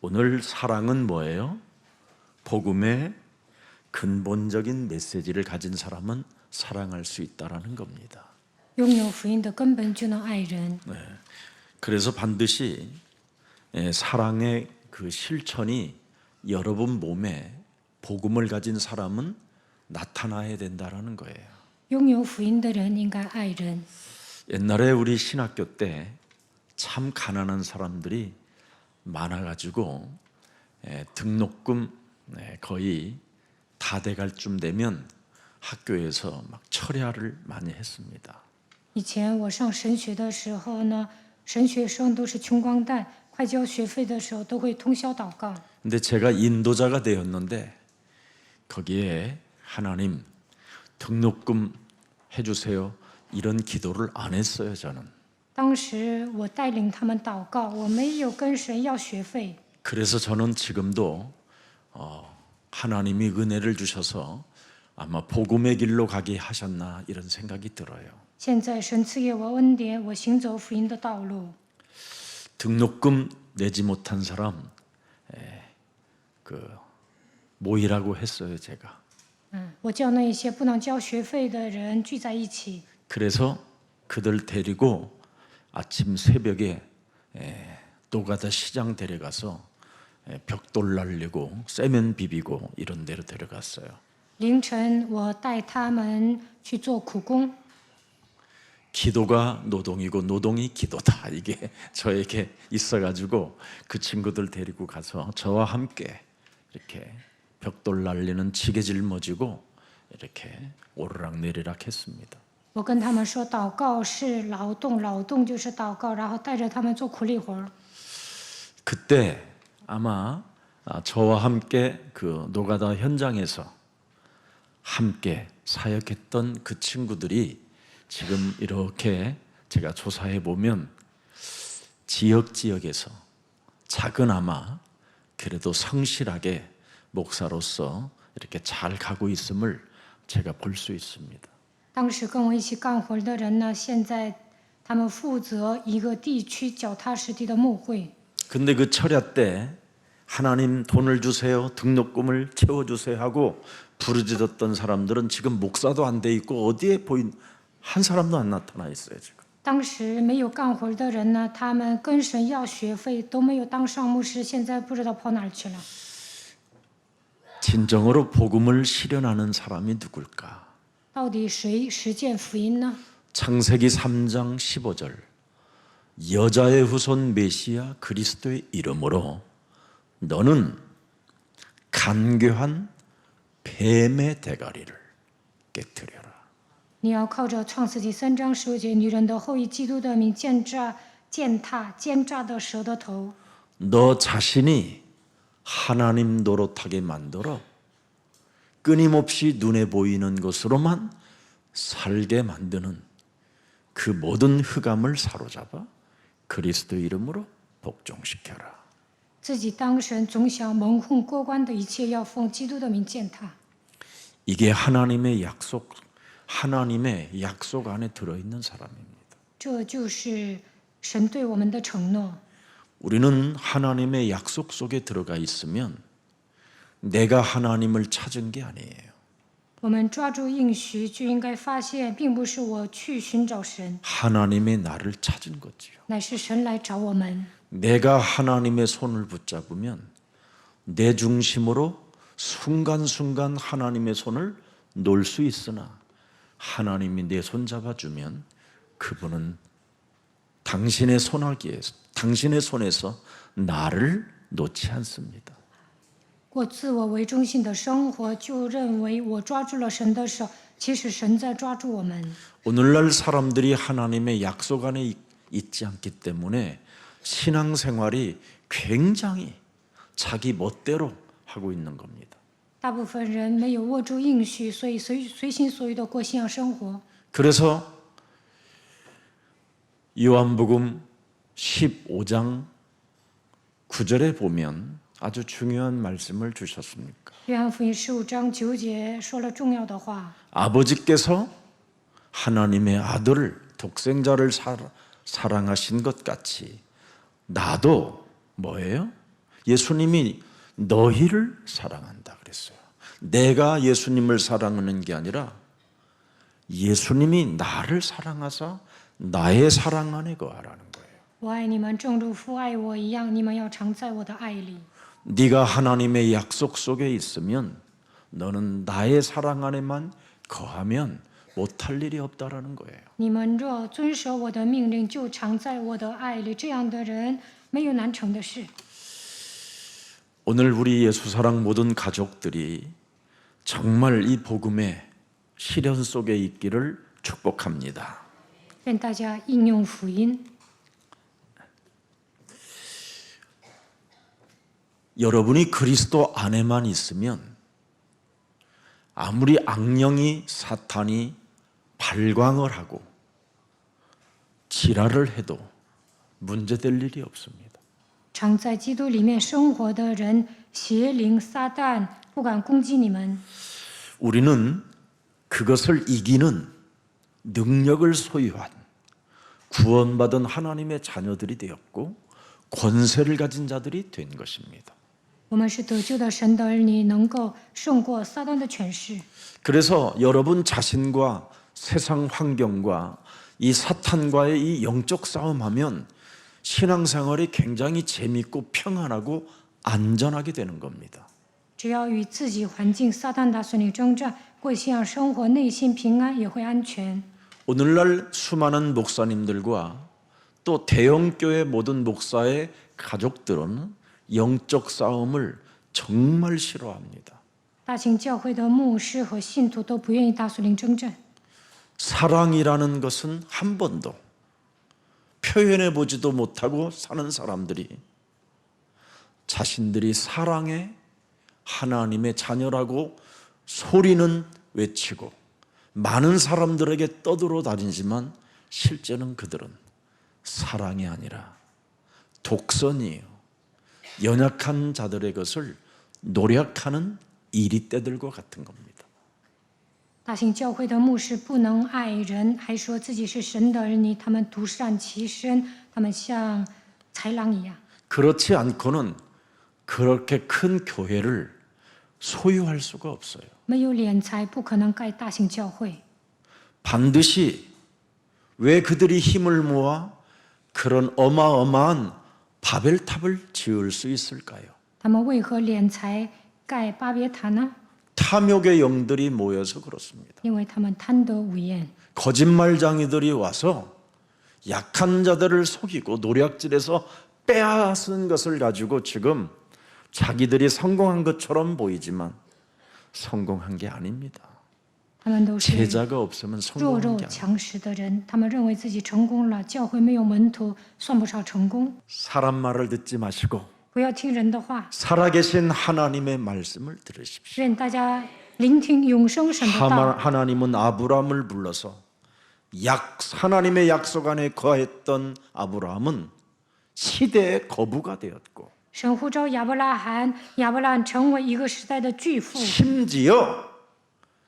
오늘 사랑은 뭐예요? 복음의 근본적인 메시지를 가진 사람은 사랑할 수 있다라는 겁니다. 拥有福音的根本就能爱人。 그래서 반드시 사랑의 그 실천이 여러분 몸에 복음을 가진 사람은 나타나야 된다라는 거예요. 拥有福音的人应该爱人。 옛날에 우리 신학교 때 참 가난한 사람들이 많아가지고 등록금 거의 다 돼갈 쯤 되면 학교에서 막 철야를 많이 했습니다. 以前我上神学的时候呢，神学生都是穷光蛋，快交学费的时候都会通宵祷告。 근데 제가 인도자가 되었는데 거기에 하나님 등록금 해주세요 이런 기도를 안 했어요. 저는. 当时我带领他们祷告，我没有跟神要学费。 그래서 저는 지금도 하나님이 은혜를 주셔서 아마 복음의 길로 가게 하셨나 이런 생각이 들어요. 现在神赐给我恩典，我行走福音的道路。 등록금 내지 못한 사람 그 모이라고 했어요. 제가. 我叫那一些不能交学费的人聚在一起。 그래서 그들 데리고 아침 새벽에 노가다 시장 데려가서 벽돌 날리고 세면 비비고 이런 데로 데려갔어요. 凌晨，我带他们去做苦工。 기도가 노동이고 노동이 기도다 이게 저에게 있어가지고 그 친구들 데리고 가서 저와 함께 이렇게 벽돌 날리는 지게 짊어지고 이렇게 오르락내리락 했습니다. 我跟他们说，祷告是劳动，劳动就是祷告，然后带着他们做苦力活儿。 그때 아마 저와 함께 그 노가다 현장에서 함께 사역했던 그 친구들이 지금 이렇게 제가 조사해 보면 지역에서 작은아마 그래도 성실하게 목사로서 이렇게 잘 가고 있음을 제가 볼 수 있습니다. 当时跟我一起干活的人呢，现在他们负责一个地区脚踏实地的牧会。 근데 그 철야 때 하나님 돈을 주세요, 등록금을 채워주세요 하고 부르짖었던 사람들은 지금 목사도 안 돼 있고 어디에 한 사람도 안 나타나 있어요 지금. 当时没有干活的人呢，他们跟神要学费都没有当上牧师，现在不知道跑哪儿去了。 진정으로 복음을 실현하는 사람이 누굴까? 到底谁实践福音呢？ 창세기 3장 15절 여자의 후손 메시아 그리스도의 이름으로 너는 간교한 뱀의 대가리를 깨뜨려라. 你要靠着创世纪3章15节，女人的后裔基督的名践踏奸诈的蛇的头。 너 자신이 하나님 노릇하게 만들어 끊임없이 눈에 보이는 것으로만 살게 만드는 그 모든 흑암을 사로잡아 그리스도 이름으로 복종시켜라. 自己当神总想蒙混过关的一切，要奉基督的名践踏。 이게 하나님의 약속 안에 들어있는 사람입니다. 这就是神对我们的承诺。 우리는 하나님의 약속 속에 들어가 있으면 내가 하나님을 찾은 게 아니에요. 我们抓住应许，就应该发现，并不是我去寻找神， 하나님의 나를 찾은 거지요. 乃是神来找我们。 내가 하나님의 손을 붙잡으면 내 중심으로 순간순간 하나님의 손을 놓을 수 있으나 하나님이 내 손 잡아주면 그분은 당신의 손에서 나를 놓지 않습니다. 过自我为中心的生活，就认为我抓住了神的手，其实神在抓住我们。 오늘날 사람들이 하나님의 약속 안에 있지 않기 때문에 신앙생활이 굉장히 자기 멋대로 하고 있는 겁니다. 大部分人没有握住应许，所以随心所欲的过信仰生活。 그래서 요한복음 15장 9절에 보면 아주 중요한 말씀을 주셨습니까? 约翰福音15章9节说了重要的话。 아버지께서 하나님의 아들을 독생자를 사랑하신 것 같이 나도 뭐예요? 예수님이 너희를 사랑한다 그랬어요. 내가 예수님을 사랑하는 게 아니라 예수님이 나를 사랑하사 나의 사랑 안에 거하라는 거예요. 我爱你们，正如父爱我一样，你们要常在我的爱里。 네가 하나님의 약속 속에 있으면 너는 나의 사랑 안에만 거하면 못할 일이 없다라는 거예요. 你们若遵守我的命令，就常在我的爱里。这样的人没有难成的事。 오늘 우리 예수사랑 모든 가족들이 정말 이 복음의 실현 속에 있기를 축복합니다. 愿大家应用福音。 여러분이 그리스도 안에만 있으면 아무리 악령이 사탄이 발광을 하고 지랄을 해도 문제될 일이 없습니다. 常在基督里面生活的人，邪灵撒旦不敢攻击你们。 우리는 그것을 이기는 능력을 소유한 구원받은 하나님의 자녀들이 되었고 권세를 가진 자들이 된 것입니다. 我们是得救的神的儿女，能够胜过撒旦的权势。 그래서 여러분 자신과 세상 환경과 이 사탄과의 이 영적 싸움하면 신앙생활이 굉장히 재밌고 평안하고 안전하게 되는 겁니다. 只要与自己环境撒旦打算里征战，过信仰生活，内心平安，也会安全。 오늘날 수많은 목사님들과 또 대형교회 모든 목사의 가족들은 영적 싸움을 정말 싫어합니다. 大型教会的牧师和信徒都不愿意大属灵征战。 사랑이라는 것은 한 번도 표현해 보지도 못하고 사는 사람들이 자신들이 사랑의 하나님의 자녀라고 소리는 외치고 많은 사람들에게 떠들어 다니지만 실제는 그들은 사랑이 아니라 독선이에요. 연약한 자들의 것을 노력하는 이리떼들과 같은 겁니다. 大型教会的牧师不能爱人，还说自己是神的儿女，他们独善其身，他们像豺狼一样。 그렇지 않고는 그렇게 큰 교회를 소유할 수가 없어요. 没有敛财，不可能盖大型教会。 반드시 왜 그들이 힘을 모아 그런 어마어마한 바벨탑을 지을 수 있을까요? 他们为何敛财盖巴别塔呢？ 탐욕의 영들이 모여서 그렇습니다. 因为他们贪得无厌。 거짓말장이들이 와서 약한 자들을 속이고 노략질해서 빼앗은 것을 가지고 지금 자기들이 성공한 것처럼 보이지만 성공한 게 아닙니다. 他们都是 제자가 없으면 弱 성공한 肉 게 아닙니다. 强食的人，他们认为自己成功了，教会没有门徒，算不上成功。 사람 말을 듣지 마시고 不要听人的话， 살아계신 하나님의 말씀을 들으십시오. 愿大家聆听永生神的道。 하나님은 아브라함을 불러서 하나님의 약속 안에 거했던 아브라함은 시대의 거부가 되었고 神呼召亚伯拉罕，亚伯拉罕成为一个时代的巨富。 심지어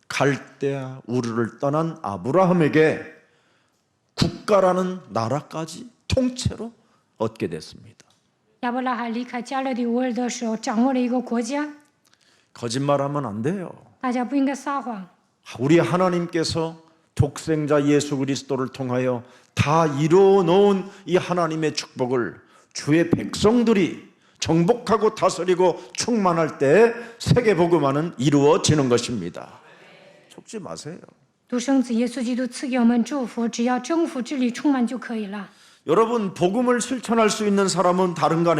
갈대아 우르를 떠난 아브라함에게 국가라는 나라까지 통째로 얻게 됐습니다. 亚伯拉罕离开加勒底乌尔的时候，掌握了一个国家。 거짓말하면 안 돼요. 大家不应该撒谎。 우리 하나님께서 독생자 예수 그리스도를 통하여 다 이루어 놓은 이 하나님의 축복을 주의 백성들이 정복하고 다스리고 충만할 때 세계 복음화는 이루어지는 것입니다. 속지 마세요. 独生子耶稣基督赐给我们祝福，只要征服治理充满就可以了。 여러분 복음을 실천할 수 있는 사람은 다른 거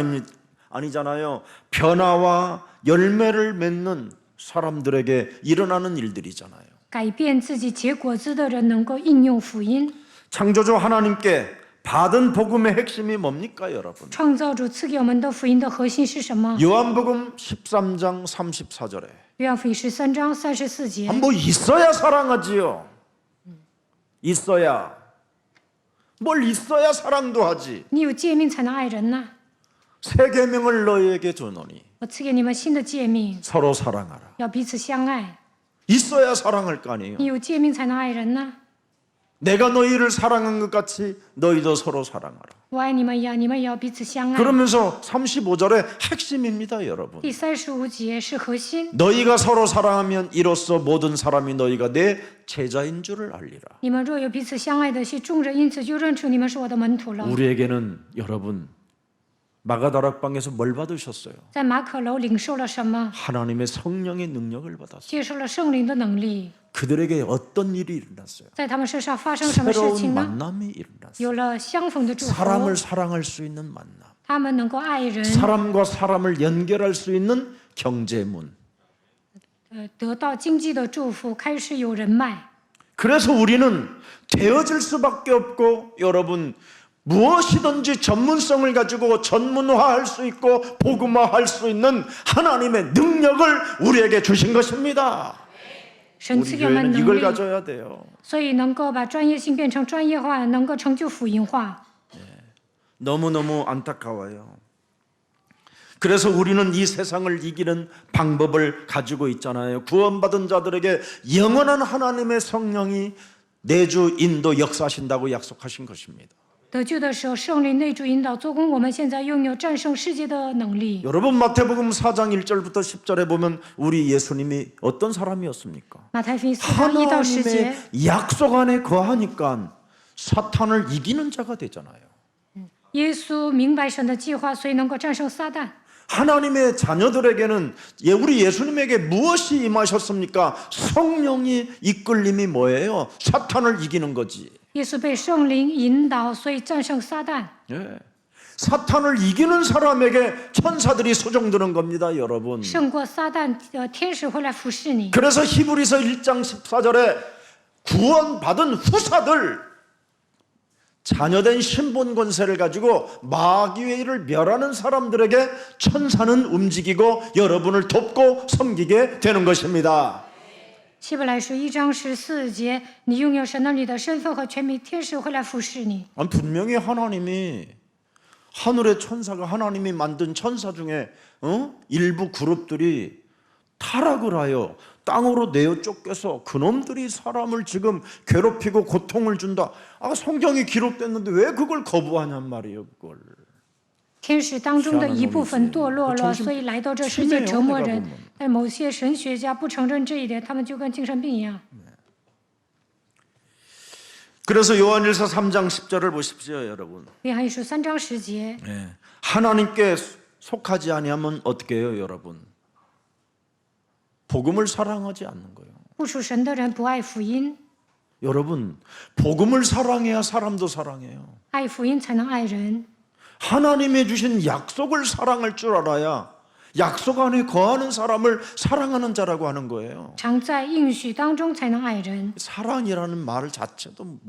아니잖아요. 변화와 열매를 맺는 사람들에게 일어나는 일들이잖아요. 改变自己结果子的人能够应用福音。 창조주 하나님께 받은 복음의 핵심이 뭡니까, 여러분? 创造主赐给我们的福音的核心是什么？ 요한복음 13장 34절에 约翰福音13章34节。 뭐 있어야 사랑하지요. 있어야. 뭘 있어야 사랑도 하지. 你有诫命才能爱人呢。 새 계명을 너희에게 주노니 我赐给你们新的诫命， 서로 사랑하라. 要彼此相爱。 있어야 사랑할 거 아니에요. 你有诫命才能爱人呢。 내가 너희를 사랑한 것 같이 너희도 서로 사랑하라. 我爱你们一样，你们也要彼此相爱。 그러면서 35절의 핵심입니다, 여러분. 第35节是核心， 너희가 서로 사랑하면 이로써 모든 사람이 너희가 내 제자인 줄을 알리라. 你们若有彼此相爱的心，众人因此就认出你们是我的门徒了。 우리에게는 여러분 마가다락방에서 뭘 받으셨어요? 在马可楼领受了什么？ 하나님의 성령의 능력을 받았어요. 接受了圣灵的能力， 그들에게 어떤 일이 일어났어요? 在他们身上发生什么事 새로운 情呢？ 만남이 일어났어요. 有了相逢的祝福， 사람을 사랑할 수 있는 만남. 他们能够爱人， 사람과 사람을 연결할 수 있는 경제문. 得到经济的祝福，开始有人脉。 그래서 우리는 되어질 수밖에 없고 여러분 무엇이든지 전문성을 가지고 전문화할 수 있고 복음화할 수 있는 하나님의 능력을 우리에게 주신 것입니다. 神 우리 赐给我们 교회는 能 이걸 力， 가져야 돼요. 所以能够把专业性变成专业化，能够成就福音化。 너무너무 안타까워요. 그래서 우리는 이 세상을 이기는 방법을 가지고 있잖아요. 구원받은 자들에게 영원한 하나님의 성령이 내주 인도 역사하신다고 약속하신 것입니다. 得救的时候，圣灵内住引导做工，我们现在拥有战胜世界的能力。 여러분 마태복음 4장 1절부터 10절에 보면 우리 예수님이 어떤 사람이었습니까? 马太福音4章1到10节， 하나님의 약속 안에 거하니까 사탄을 이기는 자가 되잖아요. 耶稣明白神的计划，所以能够战胜撒旦。 하나님의 자녀들에게는 우리 예수님에게 무엇이 임하셨습니까? 성령이 이끌림이 뭐예요? 사탄을 이기는 거지. 耶稣被圣灵引导，所以战胜撒旦。 예. 사탄을 이기는 사람에게 천사들이 소정드는 겁니다, 여러분. 胜过撒旦，天使会来服侍你。 그래서 히브리서 1장 14절에 구원받은 후사들 자녀된 신분 권세를 가지고 마귀의 일을 멸하는 사람들에게 천사는 움직이고 여러분을 돕고 섬기게 되는 것입니다. 希伯来书1章14节，你拥有神那里的身份和权柄，天使会来服侍你。 분명히 하나님이 하늘의 천사가 하나님이 만든 천사 중에 일부 그룹들이 타락을 하여 땅으로 내어 쫓겨서 그놈들이 사람을 지금 괴롭히고 고통을 준다. 성경이 기록됐는데 왜 그걸 거부하냔 말이에요, 그걸. 天使当中的一部分堕落了，所以来到这世界折磨人。但某些神学家不承认这一点，他们就跟精神病一样。 그래서 요한일서 3장 10절을 보십시오, 여러분. 约翰一书3章10节， 하나님께 속하지 아니하면 어떻게 해요, 여러분? 복음을 사랑하지 않는 거예요. 不属神的人不爱福音， 여러분, 복음을 사랑해야 사람도 사랑해요. 爱福音才能爱人。 하나님의 주신 약속을 사랑할 줄 알아야 약속 안에 거하는 사람을 사랑하는 자라고 하는 거예요. 常在应许当中才能爱人。 사랑이라는 말 자체도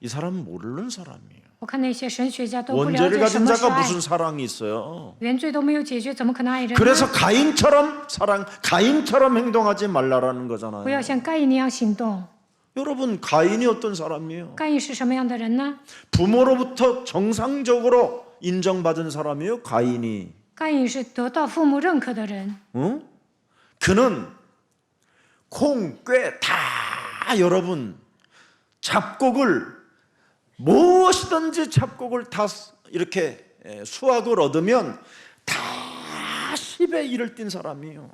이 사람은 모르는 사람이에요. 我看那些神学家都不了 원죄를 解什 가진 么是 자가 爱， 무슨 사랑이 있어요? 原罪都没有解决，怎么可能爱人呢？ 그래서 가인처럼 행동하지 말라라는 不要 거잖아요. 像该隐那样行动。 여러분, 가인이 어떤 사람이에요? 该隐是什么样的人呢？ 부모로부터 정상적으로 인정받은 사람이에요, 가인이. 该隐是得到父母认可的人， 그는 콩, 꾀 다 여러분 잡곡을 무엇이든지 잡곡을 다 이렇게 수확을 얻으면 다 10의 1을 띈 사람이에요.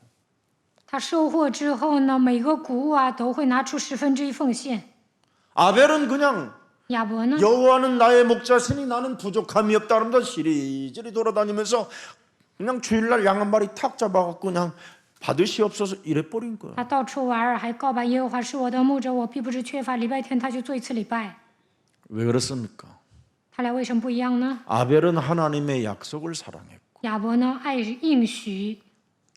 他收获之后呢，每个谷物啊都会拿出1/10奉献。 아벨은 그냥 亚伯呢？ 여호와는 나의 목자시니 나는 부족함이 없다 그러면서 시리시리 돌아다니면서 그냥 주일날 양 한 마리 탁 잡아갖고 그냥 받으시옵소서 이래버린 거야. 他到处玩儿，还告白耶和华是我的牧者，我必不致缺乏。礼拜天他就做一次礼拜。 왜 그렇습니까? 他俩为什么不一样呢？ 아벨은 하나님의 약속을 사랑했고 亚伯呢爱应许，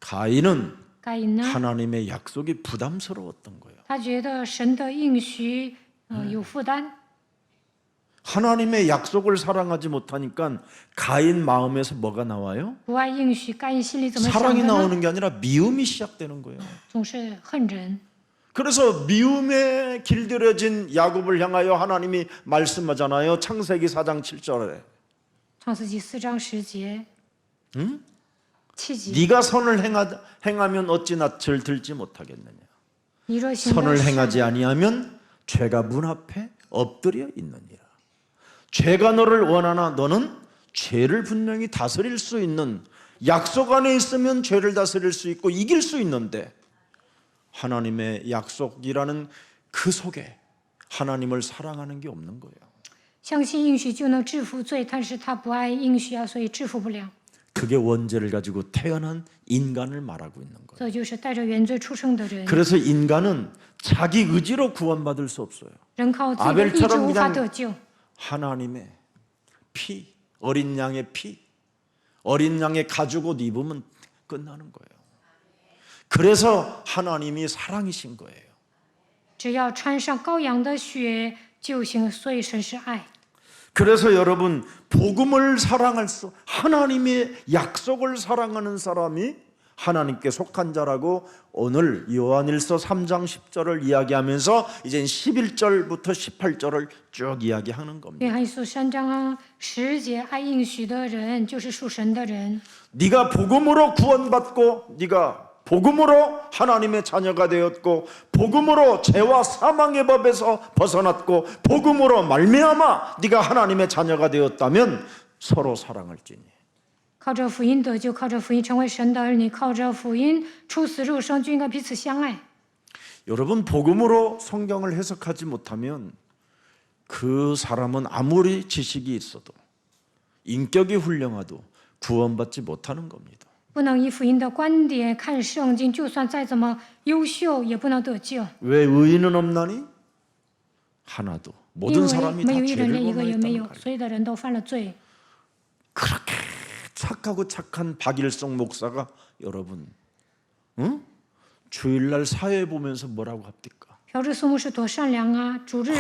가인은 该隐呢， 하나님의 약속이 부담스러웠던 거예요. 他觉得神的应许有负担。 하나님의 약속을 사랑하지 못하니까 가인 마음에서 뭐가 나와요? 不爱应许，该隐心里怎么想 사랑이 的呢？ 나오는 게 아니라 미움이 시작되는 거예요. 总是恨人。 그래서 미움에 길들여진 야곱을 향하여 하나님이 말씀하잖아요. 창세기 4장 7절에 创世纪4章10节， 7节， 네가 선을 행하면 어찌 낯을 들지 못하겠느냐. 你若行 선을 了善， 행하지 아니하면 죄가 문 앞에 엎드려 있느니라. 죄가 너를 원하나 너는 죄를 분명히 다스릴 수 있는, 약속 안에 있으면 죄를 다스릴 수 있고 이길 수 있는데, 하나님의 약속이라는 그 속에 하나님을 사랑하는 게 없는 거예요. 相信应许就能制服罪，但是他不爱应许啊，所以制服不了。 그게 원죄를 가지고 태어난 인간을 말하고 있는 거예요. 这就是带着原罪出生的人， 그래서 인간은 자기 의지로 구원받을 수 없어요. 人靠自己的意志 아벨처럼 无法 그냥 得救。 하나님의 피, 어린 양의 피, 어린 양의 가죽 옷 입으면 끝나는 거예요. 그래서 하나님이 사랑이신 거예요. 只要穿上羔羊的血就行，所以神是爱。 그래서 여러분, 복음을 사랑할 수, 하나님의 약속을 사랑하는 사람이 하나님께 속한 자라고 오늘 요한일서 3장 10절을 이야기하면서 이제 11절부터 18절을 쭉 이야기하는 겁니다. 约翰一书3章10节，爱应许的人就是属神的人。 네가 복음으로 구원받고 네가 복음으로 하나님의 자녀가 되었고 복음으로 죄와 사망의 법에서 벗어났고 복음으로 말미암아 네가 하나님의 자녀가 되었다면 서로 사랑할지니. 靠着福音得救，靠着福音成为神的儿女，靠着福音出死入生，就应该彼此相爱。 여러분, 복음으로 성경을 해석하지 못하면 그 사람은 아무리 지식이 있어도 인격이 훌륭하도 구원받지 못하는 겁니다. 不能以福音的观点看圣经，就算再怎么优秀，也不能得救。 왜 의인은 없나니? 하나도. 因 모든 为 사람이 没 다 有一人， 죄를 连一个也没 범하였다는 有， 거예요. 所有的人都犯了罪。 그렇게 착하고 착한 박일성 목사가 여러분, 응? 주일날 사회 보면서 뭐라고 합니까? 朴智苏牧师多善良啊！主日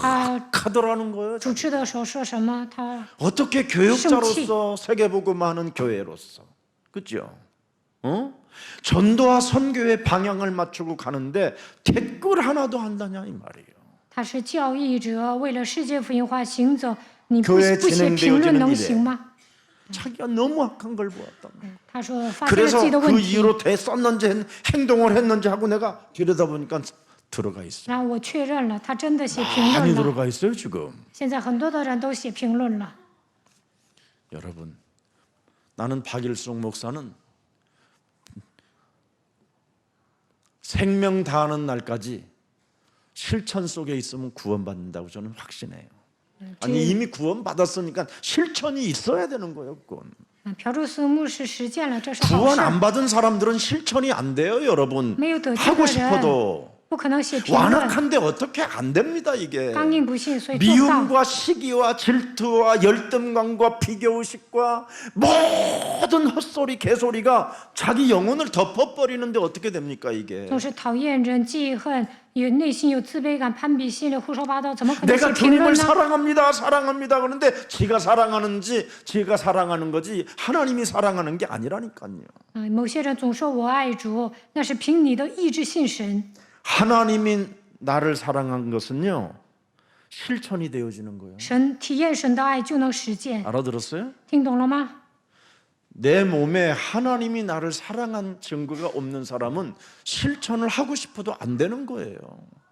他 카더라는 거예요. 主持的时候说什么？他 어떻게 교육자로서 세계복음하는 교회로서, 그죠? 전도와 선교의 방향을 맞추고 가는데 댓글 하나도 한다냐 이 말이에요. 他是教义者，为了世界福音化行走，你不 교회 不写评论 진행되어지는 能 일에 行吗？ 자기가 너무 악한 걸 보았다. 他说发现了 그래서 自己的问 그 题， 이유로 썼는지 행동을 했는지 하고 내가 들여다보니까 들어가 있어. 然后我确认了，他真的写评 많이 论了。 들어가 있어요 지금. 现在很多的人都写评论了。 여러분, 나는 박일송 목사는 생명 다하는 날까지 실천 속에 있으면 구원받는다고 저는 확신해요. 아니 이미 구원받았으니까 실천이 있어야 되는 거예요. 그건. 朴智苏牧师实践了，这是好 구원 事。 안 받은 사람들은 실천이 안 돼요, 여러분. 没有得救 하고 的人 싶어도 不可能写评论， 완악한데 어떻게 안 됩니다 이게. 刚硬不信，所以做不到。 미움과 시기와 질투와 열등감과 비교의식과 모든 헛소리 개소리가 자기 영혼을 덮어버리는데 어떻게 됩니까 이게. 总是讨厌人、记恨，有内心有自卑感、攀比心理、胡说八道，怎么可能写 내가 评论 주님을 呢？ 사랑합니다 사랑합니다 그런데 지가 사랑하는지 지가 사랑하는 거지 하나님이 사랑하는 게 아니라니까요. 某些人总说我爱主，那是凭你的意志信神。 하나님이 나를 사랑한 것은요 실천이 되어지는 거예요. 神体验神的爱就能实践， 알아들었어요? 听懂了吗？ 내 몸에 하나님이 나를 사랑한 증거가 없는 사람은 실천을 하고 싶어도 안 되는 거예요.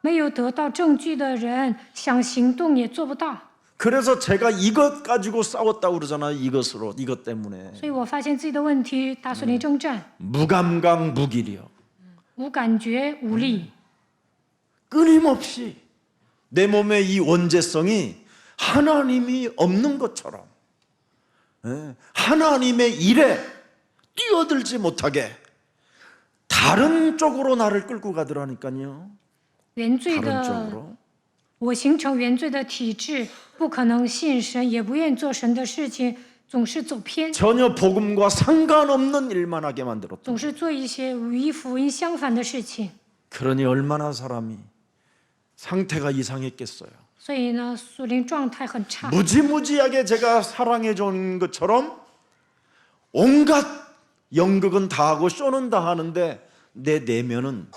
没有得到证据的人，想行动也做不到。 그래서 제가 이것 가지고 싸웠다고 그러잖아요. 이것으로, 이것 때문에. 所以我发现自己的问题，打算临征战， 무감각 무기력. 无感觉、无力， 끊임없이 내 몸의 이 원죄성이 하나님이 없는 것처럼 하나님의 일에 뛰어들지 못하게 다른 쪽으로 나를 끌고 가더라니까요. 原罪 다른 的 쪽으로. 我形成原罪的体质，不可能信神，也不愿意做神的事情，总是走偏， 전혀 복음과 상관없는 일만 하게 만들었다. 总是做一些与福音相反的事情。 그러니 얼마나 사람이 상태가 이상했겠어요. 所以呢，属灵状态很差。 무지무지하게 제가 사랑해 준 것처럼 온갖 연극은 다 하고 쇼는 다 하는데 내 내면은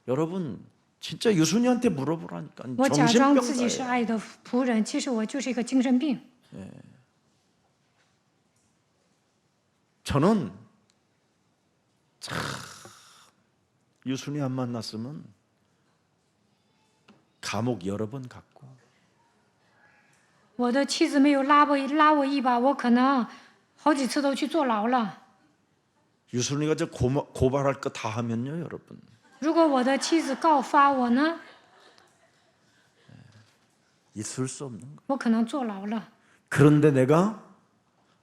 여러분 진짜 유순이한테 물어보라니까 我假装自己是 정신병자예요. 爱的仆人，其实我就是一个精神病。 저는 참 유순이 안 만났으면 감옥 여러 번 갔고 我的妻子没有拉我一把，我可能好几次都去坐牢了。 유순이가 저 고발할 거 다 하면요, 여러분. 如果我的妻子告发我呢， 있을 수 없는 거. 我可能坐牢了。 그런데 내가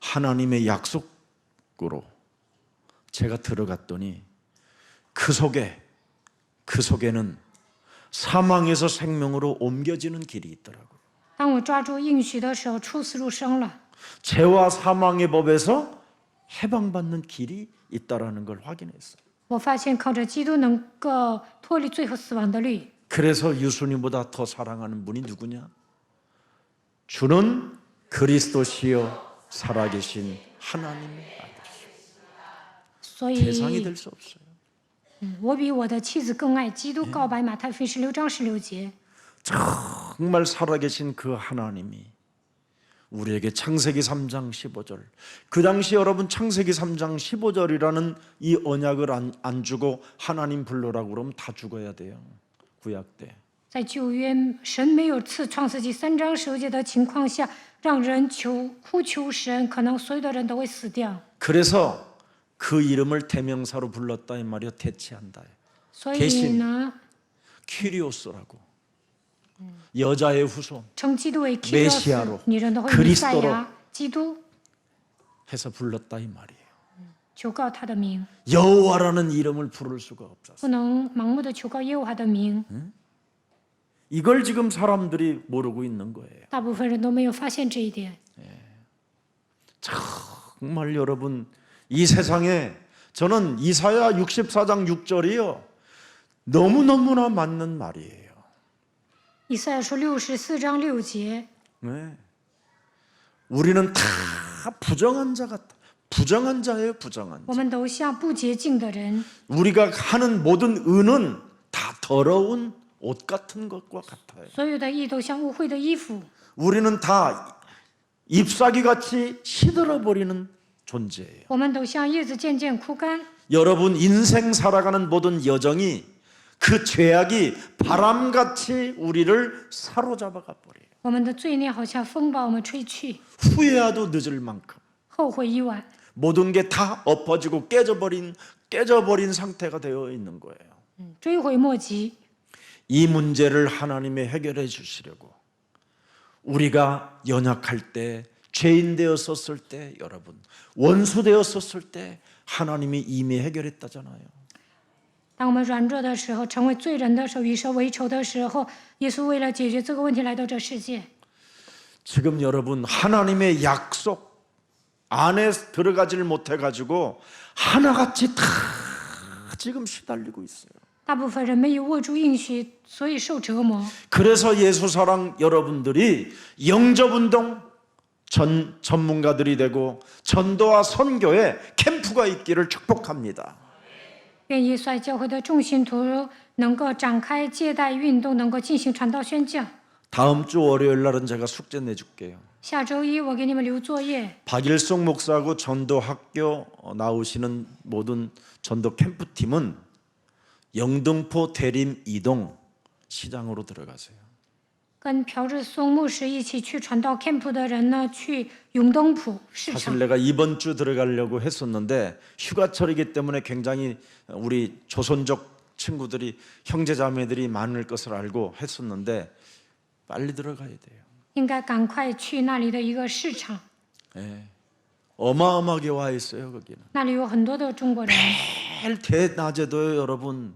하나님의 약속으로 제가 들어갔더니 그 속에는 사망에서 생명으로 옮겨지는 길이 있더라고요. 当我抓住应许的时候，出死入生了。 죄와 사망의 법에서 해방받는 길이 있다라는 걸 확인했어요. 我发现靠着基督能够脱离罪和死亡的律。 그래서 유순이보다 더 사랑하는 분이 누구냐? 주는 그리스도시요 살아계신 하나님의 아들이시오. 所 세상이 以， 될 수 없어요. 我比我的妻子更爱基督。告白马太福音16章16节。 정말 살아계신 그 하나님이 우리에게 창세기 3장 15절, 그 당시 여러분 창세기 3장 15절이라는 이 언약을 안 주고 하나님 불러라고 그러면 다 죽어야 돼요. 구약 때. 在旧约，神没有赐创世纪3章15节的情况下，让人呼求神，可能所有的人都会死掉。 그래서 그 이름을 대명사로 불렀다 이 말이요. 대체한다. 所以 대신 呢， 퀴리오스라고. 여자의 후손 称基督为 메시아로 女人的会 그리스도로 弥赛亚，基督 해서 불렀다 이 말이에요. 求告他的名， 여호와라는 이름을 부를 수가 없었어요. 不能盲目的求告耶和华的名。 이걸 지금 사람들이 모르고 있는 거예요. 大部分人都没有发现这一点。 정말 여러분 이 세상에 저는 이사야 64장 6절이요. 너무너무나 맞는 말이에요. 以赛亚书64章6节， 네. 우리는 다 부정한 자 같다. 부정한 자예요, 부정한 我 자. 们都像不洁净的人， 우리가 하는 모든 의는 다 더러운 옷 같은 것과 같아요. 所有的义都像污秽的衣服， 우리는 다 잎사귀 같이 시들어 버리는 존재예요. 我们都像叶子渐渐枯干。 여러분 인생 살아가는 모든 여정이 그 죄악이 바람같이 우리를 사로잡아 가 버려요. 我们的罪孽好像风把我们吹去， 후회해도 늦을 만큼 后悔已晚， 모든 게 다 엎어지고 깨져버린 상태가 되어 있는 거예요. 追悔莫及。 이 문제를 하나님이 해결해 주시려고 우리가 연약할 때, 죄인 되었었을 때, 여러분 원수 되었었을 때 하나님이 이미 해결했다잖아요. 当我们软弱的时候，成为罪人的时候，与神为仇的时候，耶稣为了解决这个问题来到这世界。 지금 여러분 하나님의 약속 안에 들어가지를 못해가지고 하나같이 다 지금 시달리고 있어요. 大部分人没有握住应许，所以受折磨。 그래서 예수사랑 여러분들이 영접운동 전문가들이 되고 전도와 선교에 캠프가 있기를 축복합니다. 愿耶稣爱教会的众信徒能够展开接待运动，能够进行传道宣教。 다음 주 월요일 날은 제가 숙제 내줄게요. 下周一我给你们留作业。 박일성 목사하고 전도학교 나오시는 모든 전도 캠프팀은 영등포 대림 이동 시장으로 들어가세요. 跟朴志松牧师一起去传道 camp 的人呢，去永登浦市 사실 场。 내가 이번 주 들어가려고 했었는데 휴가철이기 때문에 굉장히 우리 조선족 친구들이 형제자매들이 많을 것을 알고 했었는데 빨리 들어가야 돼요. 应该赶快去那里的一个市场， 예. 어마어마하게 와 있어요 거기는. 那里有很多的中国人。 매일 대낮에도요 여러분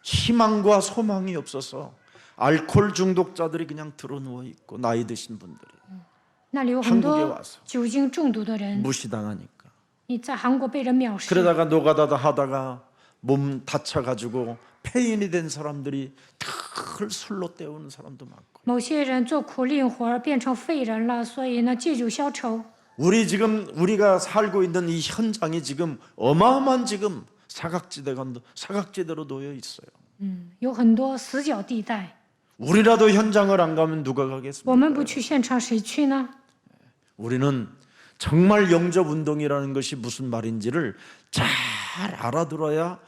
희망과 소망이 없어서 알코올 중독자들이 그냥 드러누워 있고 나이 드신 분들이 那里有很 한국에 多 와서 酒精中毒的人。 무시당하니까. 你在韩国被人藐视， 그러다가 노가다다 하다가 몸 다쳐가지고 폐인이 된 사람들이 늘 술로 때우는 사람도 많고. 某些人做苦力活儿变成废人了，所以呢借酒消愁。 우리가 살고 있는 이 현장이 지금 어마어마한 지금 사각지대로 놓여 있어요. 有很多死角地带。 우리라도 현장을 안 가면 누가 我 가겠습니까? 们不去现场，谁去呢？ 우리는 정말 영접 운동이라는 것이 무슨 말인지를 잘 알아들어야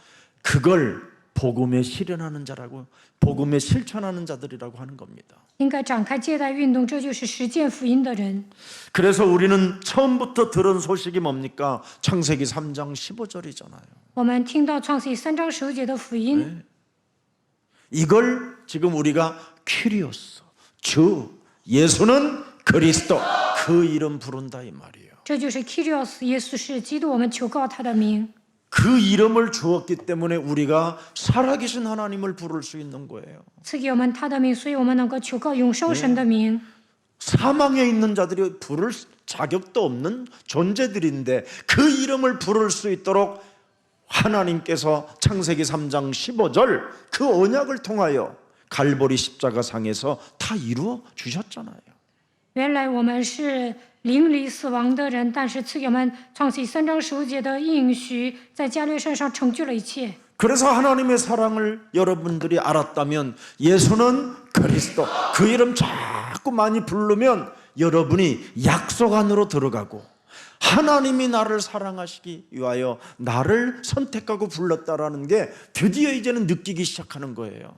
그걸 복음에 실현하는 자라고, 복음에 실천하는 자들이라고 하는 겁니다. 应该展开接待运动，这就是实践福音的人。 그래서 우리는 처음부터 들은 소식이 뭡니까? 창세기 3장 15절이잖아요. 我们听到创世记3章15节的福音， 이걸 지금 우리가 퀴리오스, 주, 예수는 그리스도, 그 이름 부른다 이 말이에요. 这就是 Kyrios， 耶稣是基督，我们求告他的名。 그 이름을 주었기 때문에 우리가 살아계신 하나님을 부를 수 있는 거예요. 赐给我们他的名，所以我们能够求告永生神的名。 사망에 있는 자들이 부를 자격도 없는 존재들인데 그 이름을 부를 수 있도록 하나님께서 창세기 3장 15절 그 언약을 통하여 갈보리 십자가상에서 다 이루어 주셨잖아요. 原来我们是临离死亡的人，但是赐给我们创世记3章15节的应许，在加略山上成就了一切。 그래서 하나님의 사랑을 여러분들이 알았다면 예수는 그리스도, 그 이름 자꾸 많이 부르면 여러분이 약속 안으로 들어가고 하나님이 나를 사랑하시기 위하여 나를 선택하고 불렀다라는 게 드디어 이제는 느끼기 시작하는 거예요.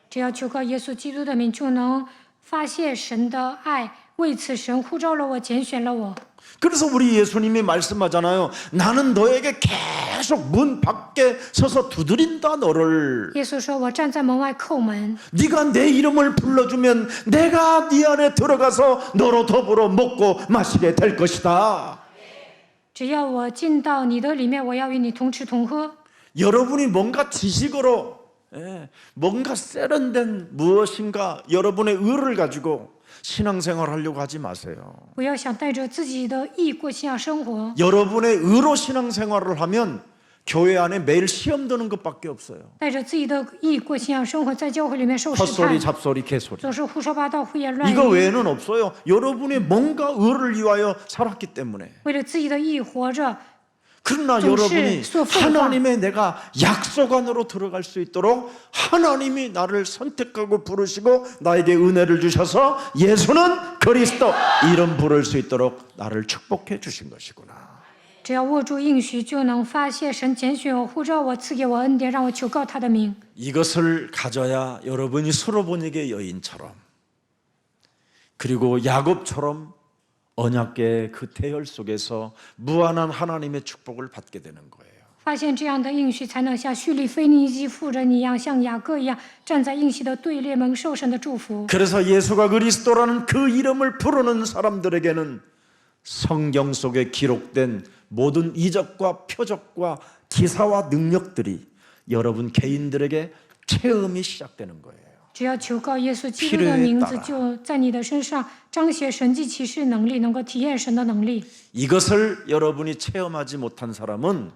只要求告耶稣基督的名，就能发现神的爱。为此，神呼召了我，拣选了我。 그래서 우리 예수님이 말씀하잖아요. 나는 너에게 계속 문 밖에 서서 두드린다 너를. 耶稣说：“我站在门外叩门， 네가 내 이름을 불러주면 내가 네 안에 들어가서 너로 더불어 먹고 마시게 될 것이다. 只要我进到你的里面，我要与你同吃同喝。 여러분이 뭔가 지식으로 뭔가 세련된 무엇인가 여러분의 의를 가지고 신앙생활 하려고 하지 마세요. 不要想带着自己的义过信仰生活。 여러분의 의로 신앙생활을 하면 교회 안에 매일 시험 드는 것밖에 없어요. 带着自己的义过信仰生活，在教会里面受试 헛소리 探， 잡소리 개소리 总是胡说八道、胡言乱 이거 语， 외에는 없어요. 여러분이 뭔가 의를 위하여 살았기 때문에. 为了自己的义活着。 그러나 좀 여러분이 소프트화. 하나님의 내가 약속 안으로 들어갈 수 있도록 하나님이 나를 선택하고 부르시고 나에게 은혜를 주셔서 예수는 그리스도 이름 부를 수 있도록 나를 축복해 주신 것이구나. 只要握住应许，就能发现神拣选我、呼召我、赐给我恩典，让我求告他的名。 이것을 가져야 여러분이 수로보니게 여인처럼 그리고 야곱처럼 언약궤의 그 대열 속에서 무한한 하나님의 축복을 받게 되는 거예요. 发现这样的应许，才能像叙利腓尼基妇人一样，像雅各一样，站在应许的队列，蒙受神的祝福。 그래서 예수가 그리스도라는 그 이름을 부르는 사람들에게는 성경 속에 기록된 모든 이적과 표적과 기사와 능력들이 여러분 개인들에게 체험이 시작되는 거예요. 只要求告耶稣基督的名字，就在你的身上彰显神迹奇事能力，能够体验神的能力。 이것을 여러분이 체험하지 못한 사람은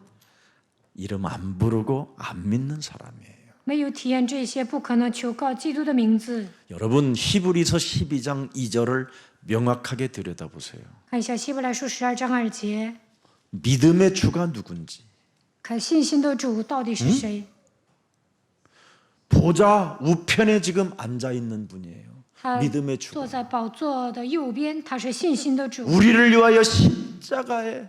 이름 안 부르고 안 믿는 사람이에요. 没有体验这些，不可能求告基督的名字。 여러분 히브리서 12장 2절을 명확하게 들여다보세요. 看一下希伯来书12章2节， 믿음의 주가 누군지 看信心的主到底是谁？ 보좌 우편에 지금 앉아 있는 분이에요. 他 믿음의 주. 坐在宝座的右边，他是信心的主。 우리를 위하여 십자가에